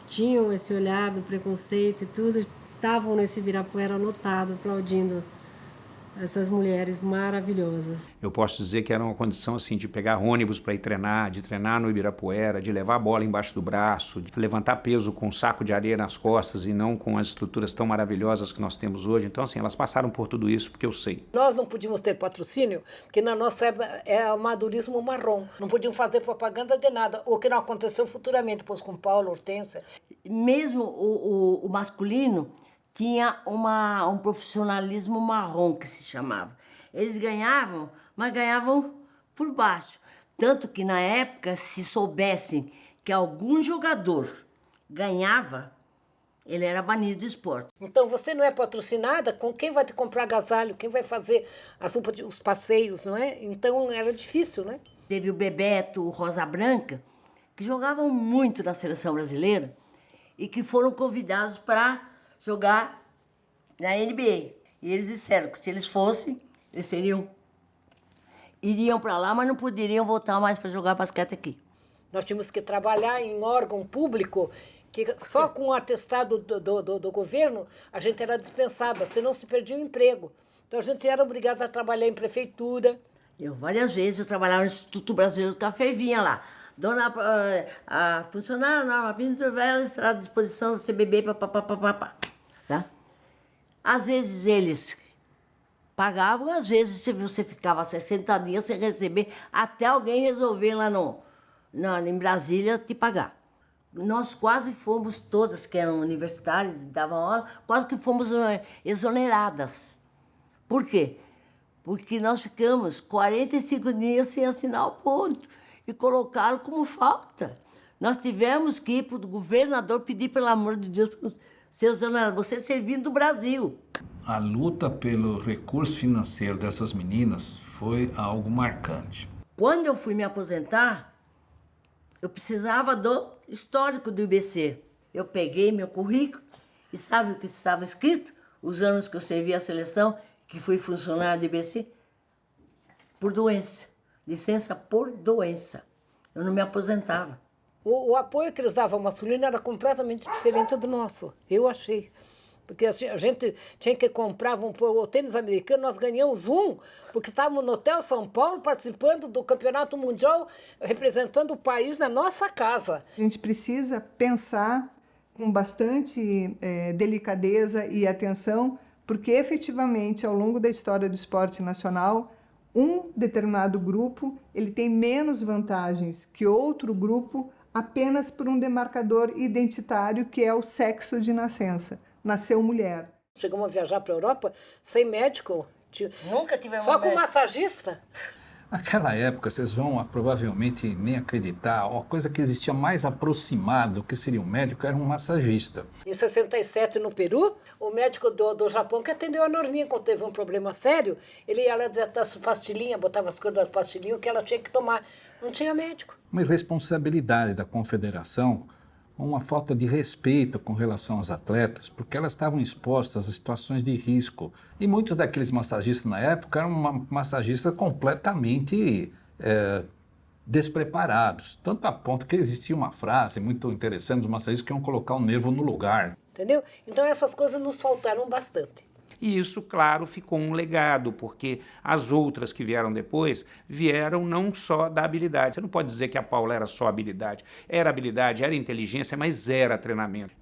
tinham esse olhar do preconceito e tudo, estavam nesse Ibirapuera lotado, aplaudindo essas mulheres maravilhosas. Eu posso dizer que era uma condição assim de pegar ônibus para ir treinar, de treinar no Ibirapuera, de levar a bola embaixo do braço, de levantar peso com um saco de areia nas costas e não com as estruturas tão maravilhosas que nós temos hoje. Então, assim, elas passaram por tudo isso porque eu sei. Nós não podíamos ter patrocínio, porque na nossa época é amadorismo marrom. Não podíamos fazer propaganda de nada, o que não aconteceu futuramente, depois com Paulo, Hortência. Mesmo o masculino tinha um profissionalismo marrom, que se chamava. Eles ganhavam, mas ganhavam por baixo. Tanto que, na época, se soubessem que algum jogador ganhava, ele era banido do esporte. Então, você não é patrocinada, com quem vai te comprar agasalho, quem vai fazer os passeios, não é? Então, era difícil, né? Teve o Bebeto, o Rosa Branca, que jogavam muito na seleção brasileira e que foram convidados para jogar na NBA. E eles disseram que se eles fossem, eles iriam para lá, mas não poderiam voltar mais para jogar basquete aqui. Nós tínhamos que trabalhar em órgão público, que só com o atestado do governo a gente era dispensada, senão se perdia o emprego. Então a gente era obrigada a trabalhar em prefeitura. Várias vezes eu trabalhava no Instituto Brasileiro do Café e vinha lá. Dona, a funcionária Norma Pinto Velha está à disposição do CBB, papapá, tá? Às vezes eles pagavam, às vezes você ficava 60 dias sem receber, até alguém resolver lá em Brasília te pagar. Nós quase fomos, todas que eram universitárias, davam aula, quase que fomos exoneradas. Por quê? Porque nós ficamos 45 dias sem assinar o ponto e colocaram como falta. Nós tivemos que ir para o governador pedir, pelo amor de Deus, para seus exonerados, você servindo do Brasil. A luta pelo recurso financeiro dessas meninas foi algo marcante. Quando eu fui me aposentar, eu precisava do histórico do IBC. Eu peguei meu currículo e sabe o que estava escrito? Os anos que eu servi a seleção, que fui funcionário do IBC, por doença. Licença por doença. Eu não me aposentava. O apoio que eles davam ao masculino era completamente diferente do nosso, eu achei. Porque a gente tinha que comprar, o tênis americano, nós ganhamos porque estávamos no Hotel São Paulo participando do Campeonato Mundial, representando o país na nossa casa. A gente precisa pensar com bastante delicadeza e atenção, porque efetivamente, ao longo da história do esporte nacional, um determinado grupo ele tem menos vantagens que outro grupo apenas por um demarcador identitário que é o sexo de nascença. Nasceu mulher. Chegamos a viajar para a Europa sem médico. Nunca tivemos só com massagista. Naquela época, vocês vão provavelmente nem acreditar, a coisa que existia mais aproximada do que seria um médico era um massagista. Em 67, no Peru, o médico do Japão que atendeu a Norminha quando teve um problema sério, ele ia lá dizer as pastilhinhas, botava as cores das pastilhinhas que ela tinha que tomar. Não tinha médico. Uma irresponsabilidade da confederação, uma falta de respeito com relação às atletas, porque elas estavam expostas a situações de risco. E muitos daqueles massagistas na época eram massagistas completamente despreparados. Tanto a ponto que existia uma frase muito interessante dos massagistas que iam colocar o nervo no lugar. Entendeu? Então essas coisas nos faltaram bastante. E isso, claro, ficou um legado, porque as outras que vieram depois vieram não só da habilidade. Você não pode dizer que a Paula era só habilidade. Era habilidade, era inteligência, mas era treinamento.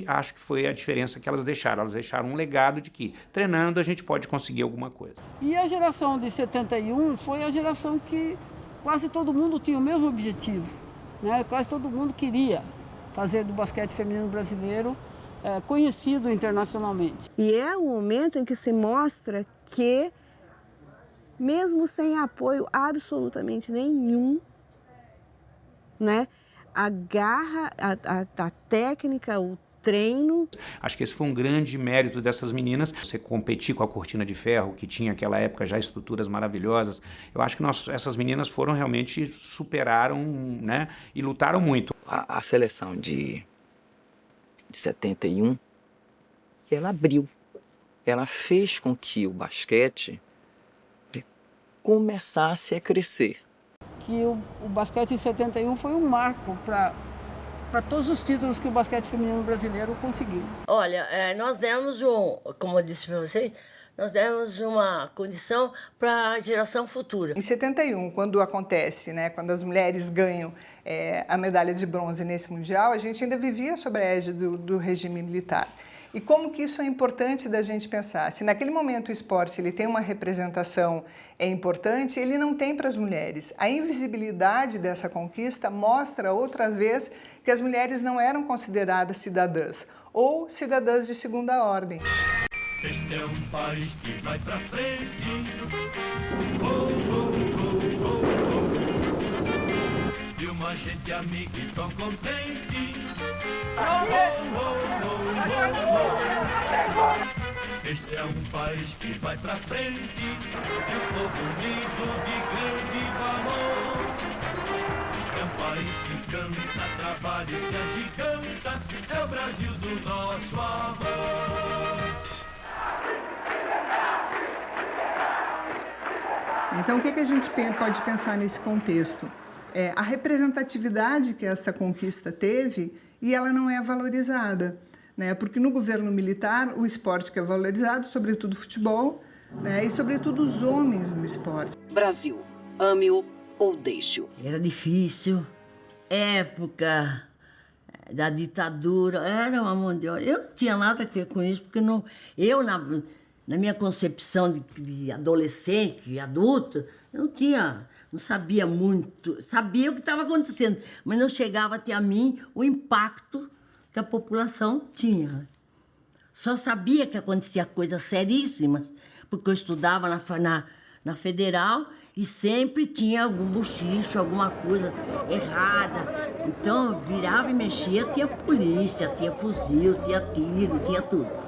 Acho que foi a diferença que elas deixaram. Elas deixaram um legado de que, treinando, a gente pode conseguir alguma coisa. E a geração de 71 foi a geração que quase todo mundo tinha o mesmo objetivo, né? Quase todo mundo queria fazer do basquete feminino brasileiro conhecido internacionalmente. E é o momento em que se mostra que, mesmo sem apoio absolutamente nenhum, né, a garra, a técnica, o treino. Acho que esse foi um grande mérito dessas meninas. Você competir com a Cortina de Ferro, que tinha naquela época já estruturas maravilhosas. Eu acho que essas meninas realmente superaram, né, e lutaram muito. A seleção de 71, ela abriu, ela fez com que o basquete começasse a crescer. Que o basquete em 71 foi um marco para todos os títulos que o basquete feminino brasileiro conseguiu. Olha, nós demos como eu disse para vocês, nós demos uma condição para a geração futura. Em 71, quando acontece, né, quando as mulheres ganham a medalha de bronze nesse Mundial, a gente ainda vivia sob a égide do regime militar. E como que isso é importante da gente pensar? Se naquele momento o esporte ele tem uma representação importante, ele não tem para as mulheres. A invisibilidade dessa conquista mostra outra vez que as mulheres não eram consideradas cidadãs ou cidadãs de segunda ordem. Este é um país que vai pra frente. E uma gente amiga e tão contente. Este é um país que vai pra frente. E um povo unido de grande valor. É um país que canta, trabalha e se agiganta. É o Brasil do nosso amor. Então, o que a gente pode pensar nesse contexto? A representatividade que essa conquista teve e ela não é valorizada, né? Porque no governo militar, o esporte que é valorizado, sobretudo o futebol, né? E sobretudo os homens no esporte. Brasil, ame-o ou deixe-o. Era difícil, época da ditadura, era uma mão de obra. Eu não tinha nada a ver com isso, porque não, na minha concepção de adolescente, adulto, eu não sabia muito, sabia o que estava acontecendo, mas não chegava até a mim o impacto que a população tinha. Só sabia que acontecia coisas seríssimas, porque eu estudava na Federal e sempre tinha algum bochicho, alguma coisa errada. Então, virava e mexia, tinha polícia, tinha fuzil, tinha tiro, tinha tudo.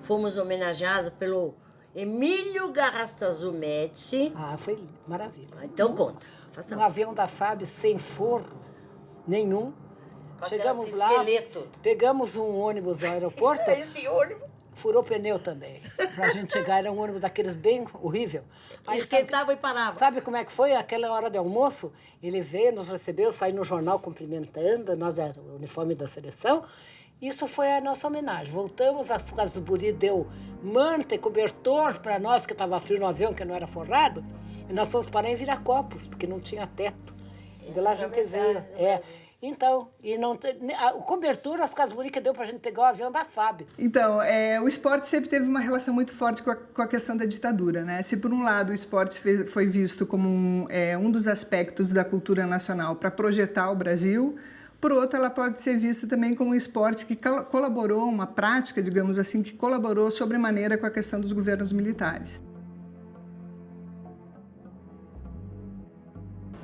Fomos homenageados pelo Emílio Garrastazu Médici. Ah, foi maravilha. Então conta. Um avião da FAB sem forro nenhum. Chegamos lá, esqueleto. Pegamos um ônibus no aeroporto. Esse ônibus. Furou pneu também. Pra gente chegar, era um ônibus daqueles bem horrível. Aí esquentava e parava. Sabe como é que foi? Aquela hora de almoço, ele veio, nos recebeu, saiu no jornal cumprimentando, nós era o uniforme da seleção. Isso foi a nossa homenagem. Voltamos, as guri deu manta e cobertor para nós, que estava frio no avião, que não era forrado. E nós fomos parar em Viracopos, porque não tinha teto. De lá a gente veio. Então, e não o cobertor, as casas que deu para a gente pegar o avião da FAB. Então, o esporte sempre teve uma relação muito forte com a questão da ditadura, né? Se por um lado o esporte foi visto como um dos aspectos da cultura nacional para projetar o Brasil, por outro, ela pode ser vista também como um esporte que colaborou, uma prática, digamos assim, que colaborou sobremaneira com a questão dos governos militares.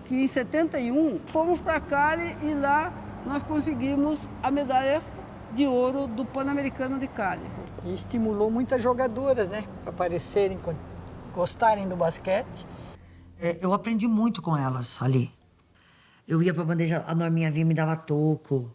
Que em 71 fomos para Cali e lá nós conseguimos a medalha de ouro do Pan-Americano de Cali. E estimulou muitas jogadoras, né, para aparecerem, gostarem do basquete. Eu aprendi muito com elas ali. Eu ia para a bandeja, a Norminha vinha me dava toco,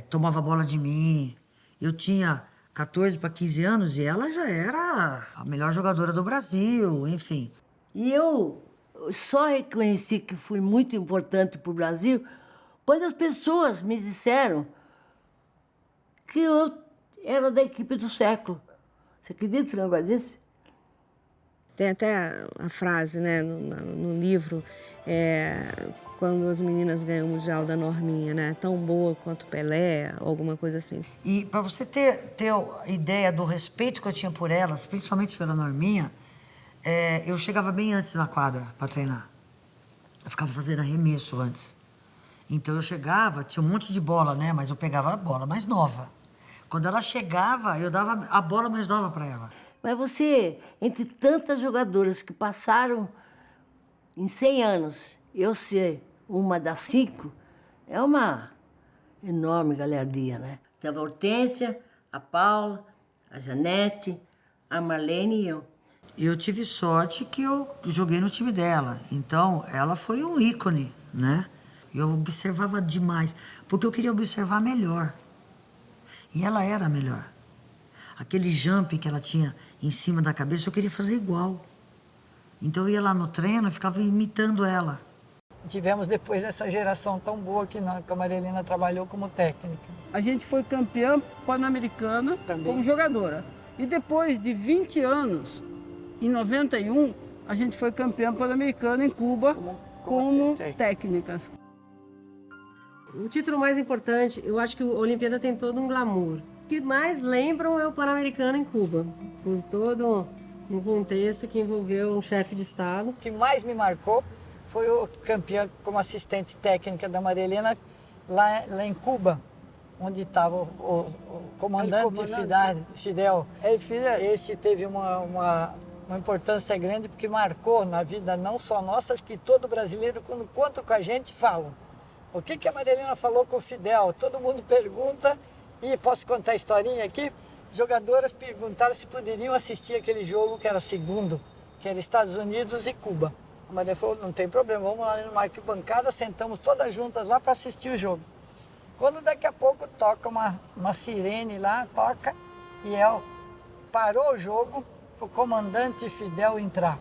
tomava bola de mim. Eu tinha 14 para 15 anos e ela já era a melhor jogadora do Brasil, enfim. E eu só reconheci que fui muito importante para o Brasil quando as pessoas me disseram que eu era da equipe do século. Você acredita num negócio desse? Tem até a frase, né, no livro, quando as meninas ganham o Mundial da Norminha, né? Tão boa quanto Pelé, alguma coisa assim. E para você ter a ideia do respeito que eu tinha por elas, principalmente pela Norminha, eu chegava bem antes na quadra para treinar. Eu ficava fazendo arremesso antes. Então eu chegava, tinha um monte de bola, né? Mas eu pegava a bola mais nova. Quando ela chegava, eu dava a bola mais nova para ela. Mas você, entre tantas jogadoras que passaram em 100 anos, eu ser uma das 5, é uma enorme galhardia, né? Teve a Hortência, a Paula, a Janete, a Marlene e eu. Eu tive sorte que eu joguei no time dela. Então, ela foi um ícone, né? Eu observava demais, porque eu queria observar melhor. E ela era melhor. Aquele jump que ela tinha em cima da cabeça, eu queria fazer igual. Então, eu ia lá no treino e ficava imitando ela. Tivemos depois essa geração tão boa que a Marilena trabalhou como técnica. A gente foi campeã pan-americana como jogadora. E depois de 20 anos, em 91, a gente foi campeã pan-americana em Cuba como técnicas. O título mais importante, eu acho que a Olimpíada tem todo um glamour. O que mais lembram é o Pan-Americano em Cuba, por todo um contexto que envolveu um chefe de Estado. O que mais me marcou foi o campeão como assistente técnica da Maria Helena lá em Cuba, onde estava o comandante Fidel. Esse teve uma importância grande porque marcou na vida não só nossa, acho que todo brasileiro, quando conta com a gente, fala. O que a Maria Helena falou com o Fidel? Todo mundo pergunta, e posso contar a historinha aqui? Jogadoras perguntaram se poderiam assistir aquele jogo que era o segundo, que era Estados Unidos e Cuba. A Maria falou, não tem problema, vamos lá numa arquibancada, sentamos todas juntas lá para assistir o jogo. Quando daqui a pouco toca uma sirene lá, toca, e parou o jogo para o comandante Fidel entrar.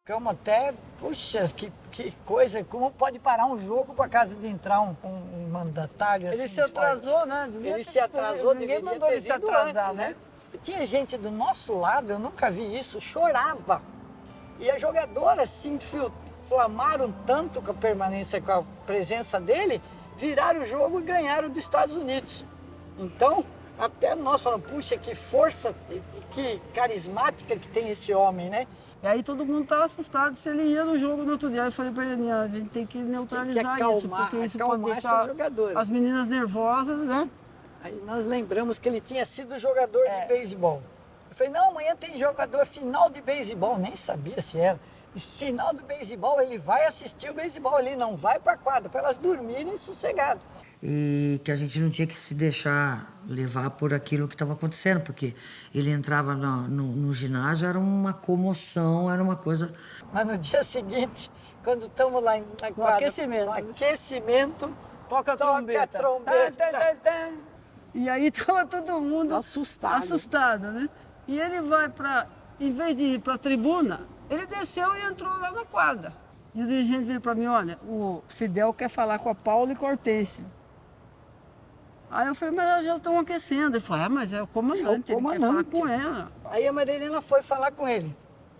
Ficamos até, puxa, que coisa, como pode parar um jogo por causa de entrar um mandatário assim? Ele se atrasou, né? Ele se atrasou, deveria ter vindo antes, né? Tinha gente do nosso lado, eu nunca vi isso, chorava. E as jogadoras se inflamaram tanto com a permanência, com a presença dele, viraram o jogo e ganharam dos Estados Unidos. Então, até nós falamos, puxa, que força, que carismática que tem esse homem, né? E aí todo mundo estava assustado se ele ia no jogo no outro dia. Eu falei para ele, a gente tem que neutralizar isso, porque isso pode deixar as meninas nervosas, né? Aí nós lembramos que ele tinha sido jogador de beisebol. Eu falei, não, amanhã tem jogador final de beisebol. Nem sabia se era. Final do beisebol, ele vai assistir o beisebol, ele não vai para a quadra, para elas dormirem sossegado. E que a gente não tinha que se deixar levar por aquilo que estava acontecendo, porque ele entrava no ginásio, era uma comoção, era uma coisa... Mas no dia seguinte, quando estamos lá na quadra, no aquecimento, toca a trombeta. E aí estava todo mundo assustado, né? E ele vai para, em vez de ir para a tribuna, ele desceu e entrou lá na quadra. E o dirigente veio para mim, olha, o Fidel quer falar com a Paula e com a Hortência. Aí eu falei, mas elas já estão aquecendo. Ele falou, mas é o comandante, ele quer falar com ela. Aí a Maria Helena foi falar com ele.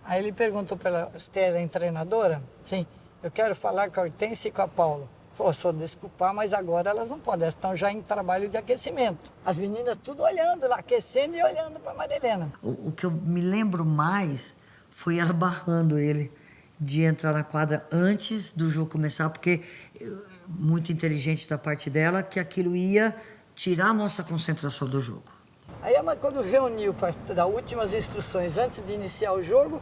Aí ele perguntou para ela, você é a treinadora? Sim, eu quero falar com a Hortência e com a Paula. Falou, só desculpar, mas agora elas não podem, elas estão já em trabalho de aquecimento. As meninas tudo olhando lá, aquecendo e olhando para a Maria Helena. O que eu me lembro mais foi ela barrando ele de entrar na quadra antes do jogo começar, porque muito inteligente da parte dela, que aquilo ia tirar a nossa concentração do jogo. Aí, quando reuniu para dar últimas instruções antes de iniciar o jogo,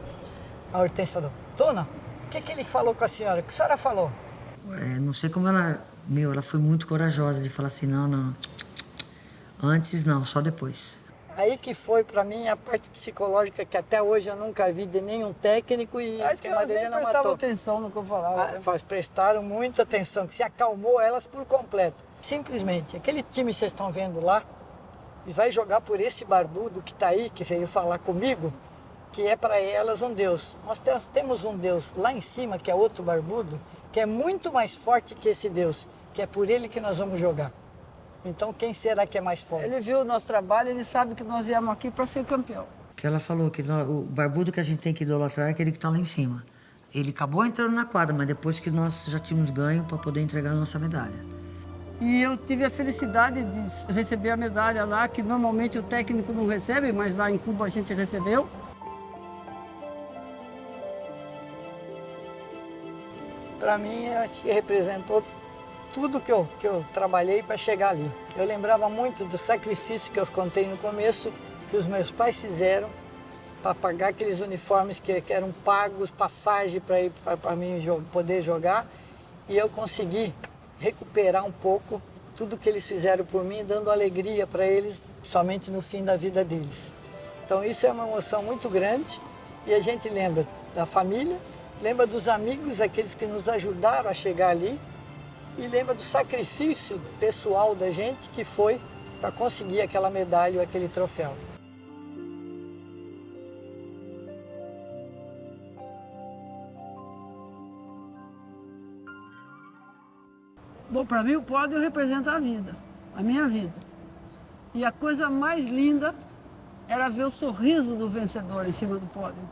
a Hortência falou, Dona, o que ele falou com a senhora? O que a senhora falou? Não sei como ela foi muito corajosa de falar assim, não, antes não, só depois. Aí que foi para mim a parte psicológica que até hoje eu nunca vi de nenhum técnico e acho que a Maria Helena prestavam atenção no que eu falava. Prestaram muita atenção, que se acalmou elas por completo. Simplesmente, aquele time que vocês estão vendo lá, e vai jogar por esse barbudo que está aí, que veio falar comigo, que é para elas um Deus. Nós temos um Deus lá em cima, que é outro barbudo, que é muito mais forte que esse Deus, que é por ele que nós vamos jogar. Então, quem será que é mais forte? Ele viu o nosso trabalho, ele sabe que nós viemos aqui para ser campeão. Que ela falou que o barbudo que a gente tem que idolatrar é aquele que está lá em cima. Ele acabou entrando na quadra, mas depois que nós já tínhamos ganho para poder entregar a nossa medalha. E eu tive a felicidade de receber a medalha lá, que normalmente o técnico não recebe, mas lá em Cuba a gente recebeu. Para mim, acho que representou tudo que eu trabalhei para chegar ali. Eu lembrava muito do sacrifício que eu contei no começo, que os meus pais fizeram para pagar aqueles uniformes que eram pagos, passagem para mim poder jogar. E eu consegui recuperar um pouco tudo que eles fizeram por mim, dando alegria para eles, somente no fim da vida deles. Então isso é uma emoção muito grande e a gente lembra da família, lembra dos amigos, aqueles que nos ajudaram a chegar ali, e lembra do sacrifício pessoal da gente que foi para conseguir aquela medalha, aquele troféu. Bom, para mim o pódio representa a vida, a minha vida. E a coisa mais linda era ver o sorriso do vencedor em cima do pódio.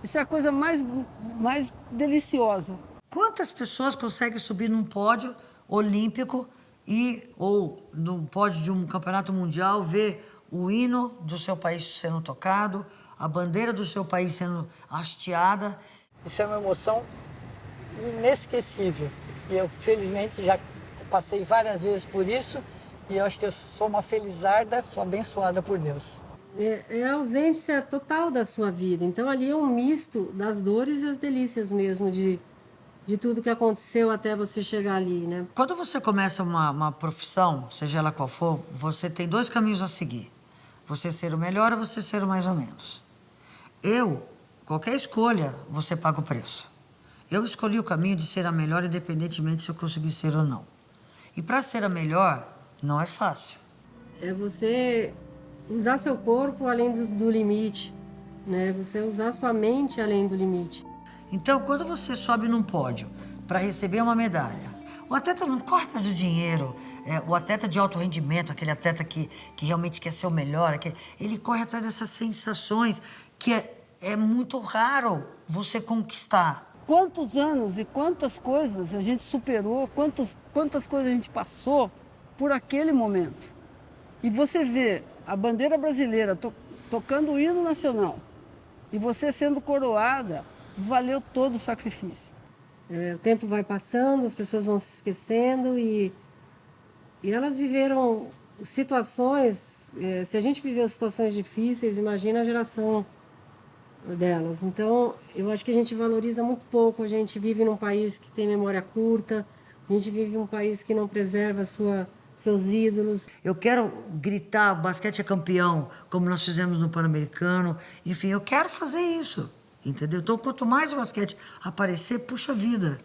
Isso é a coisa mais deliciosa. Quantas pessoas conseguem subir num pódio olímpico ou no pódio de um campeonato mundial, ver o hino do seu país sendo tocado, a bandeira do seu país sendo hasteada? Isso é uma emoção inesquecível. E eu, felizmente, já passei várias vezes por isso e eu acho que eu sou uma felizarda, sou abençoada por Deus. É a ausência total da sua vida. Então, ali é um misto das dores e as delícias mesmo, de tudo que aconteceu até você chegar ali, né? Quando você começa uma profissão, seja ela qual for, você tem 2 caminhos a seguir. Você ser o melhor ou você ser o mais ou menos. Qualquer escolha, você paga o preço. Eu escolhi o caminho de ser a melhor, independentemente se eu conseguir ser ou não. E para ser a melhor, não é fácil. É você usar seu corpo além do limite, né? Você usar sua mente além do limite. Então, quando você sobe num pódio para receber uma medalha, o atleta não corta de dinheiro, o atleta de alto rendimento, aquele atleta que realmente quer ser o melhor, ele corre atrás dessas sensações que é muito raro você conquistar. Quantos anos e quantas coisas a gente superou, quantas coisas a gente passou por aquele momento. E você vê a bandeira brasileira tocando o hino nacional e você sendo coroada, valeu todo o sacrifício. O tempo vai passando, as pessoas vão se esquecendo e elas viveram situações, se a gente viveu situações difíceis, imagina a geração delas. Então, eu acho que a gente valoriza muito pouco, a gente vive num país que tem memória curta, a gente vive num país que não preserva seus ídolos. Eu quero gritar, o basquete é campeão, como nós fizemos no Pan-Americano. Enfim, eu quero fazer isso, entendeu? Então, quanto mais o basquete aparecer, puxa vida.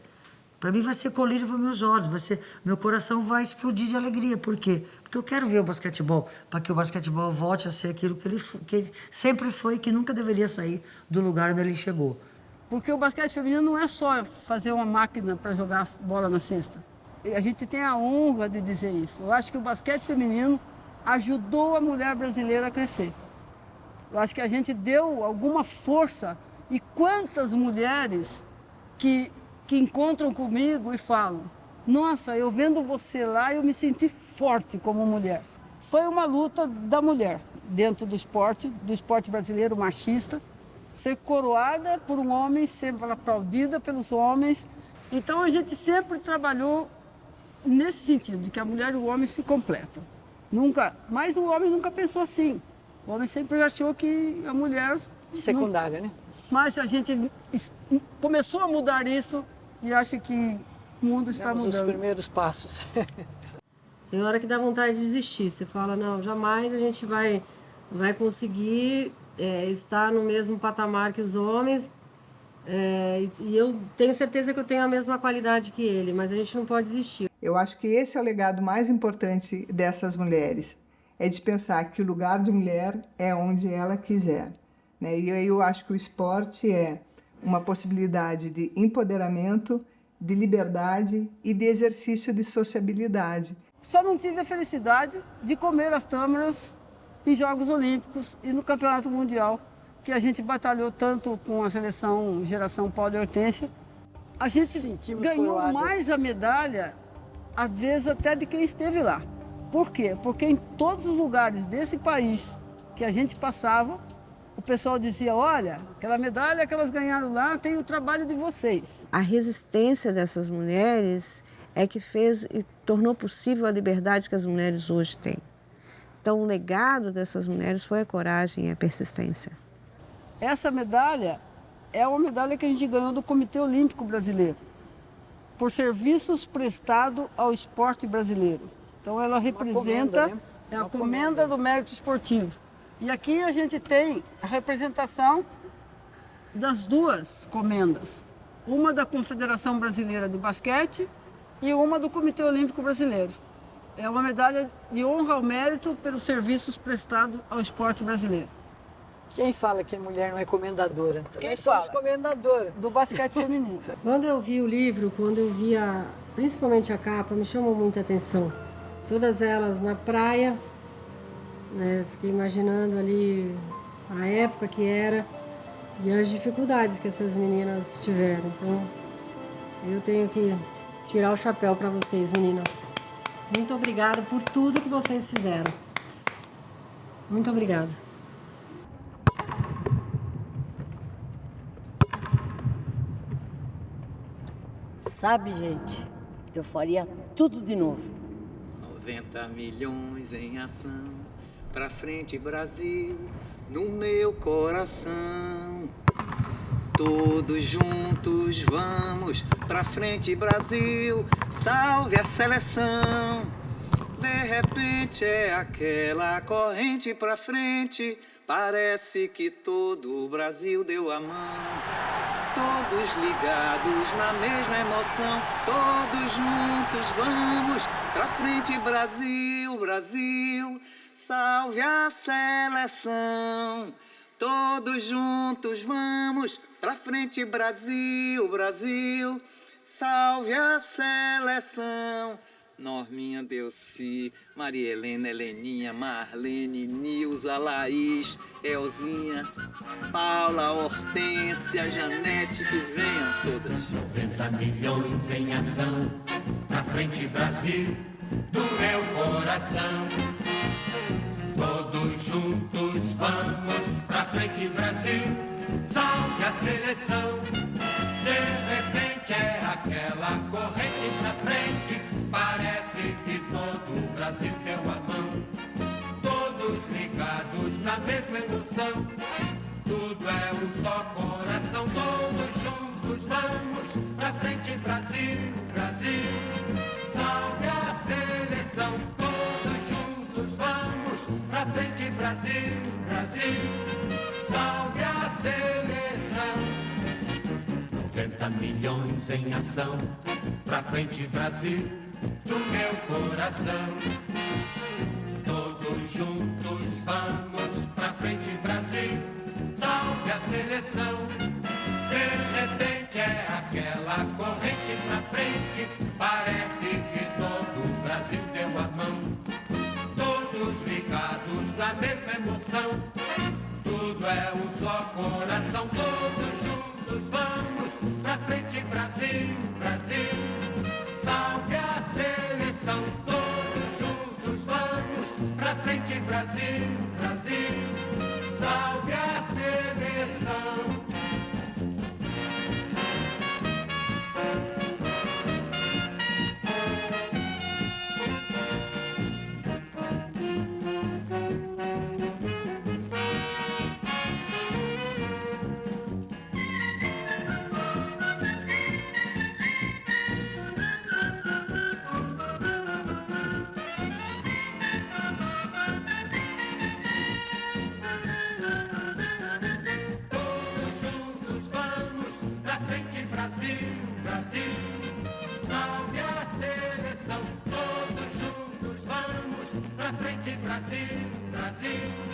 Para mim vai ser colírio para meus olhos, meu coração vai explodir de alegria. Por quê? Porque eu quero ver o basquetebol, para que o basquetebol volte a ser aquilo que ele sempre foi, que nunca deveria sair do lugar onde ele chegou. Porque o basquete feminino não é só fazer uma máquina para jogar bola na cesta. A gente tem a honra de dizer isso. Eu acho que o basquete feminino ajudou a mulher brasileira a crescer. Eu acho que a gente deu alguma força. E quantas mulheres que encontram comigo e falam: nossa, eu vendo você lá, eu me senti forte como mulher. Foi uma luta da mulher dentro do esporte brasileiro machista, ser coroada por um homem, ser aplaudida pelos homens. Então a gente sempre trabalhou nesse sentido, de que a mulher e o homem se completam. Mas o homem nunca pensou assim. O homem sempre achou que a mulher... secundária, né? Mas a gente começou a mudar isso e acho que o mundo está mudando. Os primeiros passos. Tem hora que dá vontade de desistir. Você fala, não, jamais a gente vai conseguir estar no mesmo patamar que os homens. E eu tenho certeza que eu tenho a mesma qualidade que ele, mas a gente não pode desistir. Eu acho que esse é o legado mais importante dessas mulheres. É de pensar que o lugar de mulher é onde ela quiser. Né? E aí eu acho que o esporte é uma possibilidade de empoderamento, de liberdade e de exercício de sociabilidade. Só não tive a felicidade de comer as tâmaras em Jogos Olímpicos e no Campeonato Mundial, que a gente batalhou tanto com a seleção Geração Paulo e Hortência. A gente ganhou mais a medalha, às vezes até de quem esteve lá. Por quê? Porque em todos os lugares desse país que a gente passava, o pessoal dizia, olha, aquela medalha que elas ganharam lá tem o trabalho de vocês. A resistência dessas mulheres é que fez e tornou possível a liberdade que as mulheres hoje têm. Então, o legado dessas mulheres foi a coragem e a persistência. Essa medalha é uma medalha que a gente ganhou do Comitê Olímpico Brasileiro, por serviços prestados ao esporte brasileiro. Então, ela representa a comenda do mérito esportivo. E aqui a gente tem a representação das duas comendas. Uma da Confederação Brasileira de Basquete e uma do Comitê Olímpico Brasileiro. É uma medalha de honra ao mérito pelos serviços prestados ao esporte brasileiro. Quem fala que a mulher não é comendadora? Quem somos comendadora do basquete feminino. Quando eu vi o livro, quando eu vi principalmente a capa, me chamou muita atenção. Todas elas na praia, né? Fiquei imaginando ali a época que era e as dificuldades que essas meninas tiveram. Então, eu tenho que tirar o chapéu para vocês, meninas. Muito obrigada por tudo que vocês fizeram. Muito obrigada. Sabe, gente, eu faria tudo de novo. 90 milhões em ação, pra frente Brasil, no meu coração. Todos juntos vamos pra frente Brasil, salve a seleção. De repente é aquela corrente pra frente, parece que todo o Brasil deu a mão. Todos ligados na mesma emoção, todos juntos vamos pra frente Brasil, Brasil, salve a seleção. Todos juntos vamos pra frente Brasil, Brasil, salve a seleção. Norminha, Delci, Maria Helena, Heleninha, Marlene, Nilza, Laís, Elzinha, Paula, Hortência, Janete, que venham todas. 90 milhões em ação, pra frente Brasil, do meu coração. Todos juntos vamos pra frente Brasil, salve a seleção. De repente é aquela corrente pra frente, parece que todo o Brasil deu a mão. Todos ligados na mesma emoção, tudo é um só coração. Todos juntos vamos pra frente Brasil, Brasil, salve a seleção. Todos juntos vamos pra frente Brasil, Brasil, salve a seleção. 90 milhões em ação, pra frente Brasil, do meu coração. Todos juntos vamos pra frente Brasil, salve a seleção. De repente é aquela corrente pra frente, parece que todo o Brasil deu a mão. Todos ligados na mesma emoção, tudo é um só coração. Todos juntos vamos pra frente Brasil, Brasil, salve a seleção. Todos juntos vamos pra frente Brasil, Brasil, salve a seleção. Brasil, Brasil,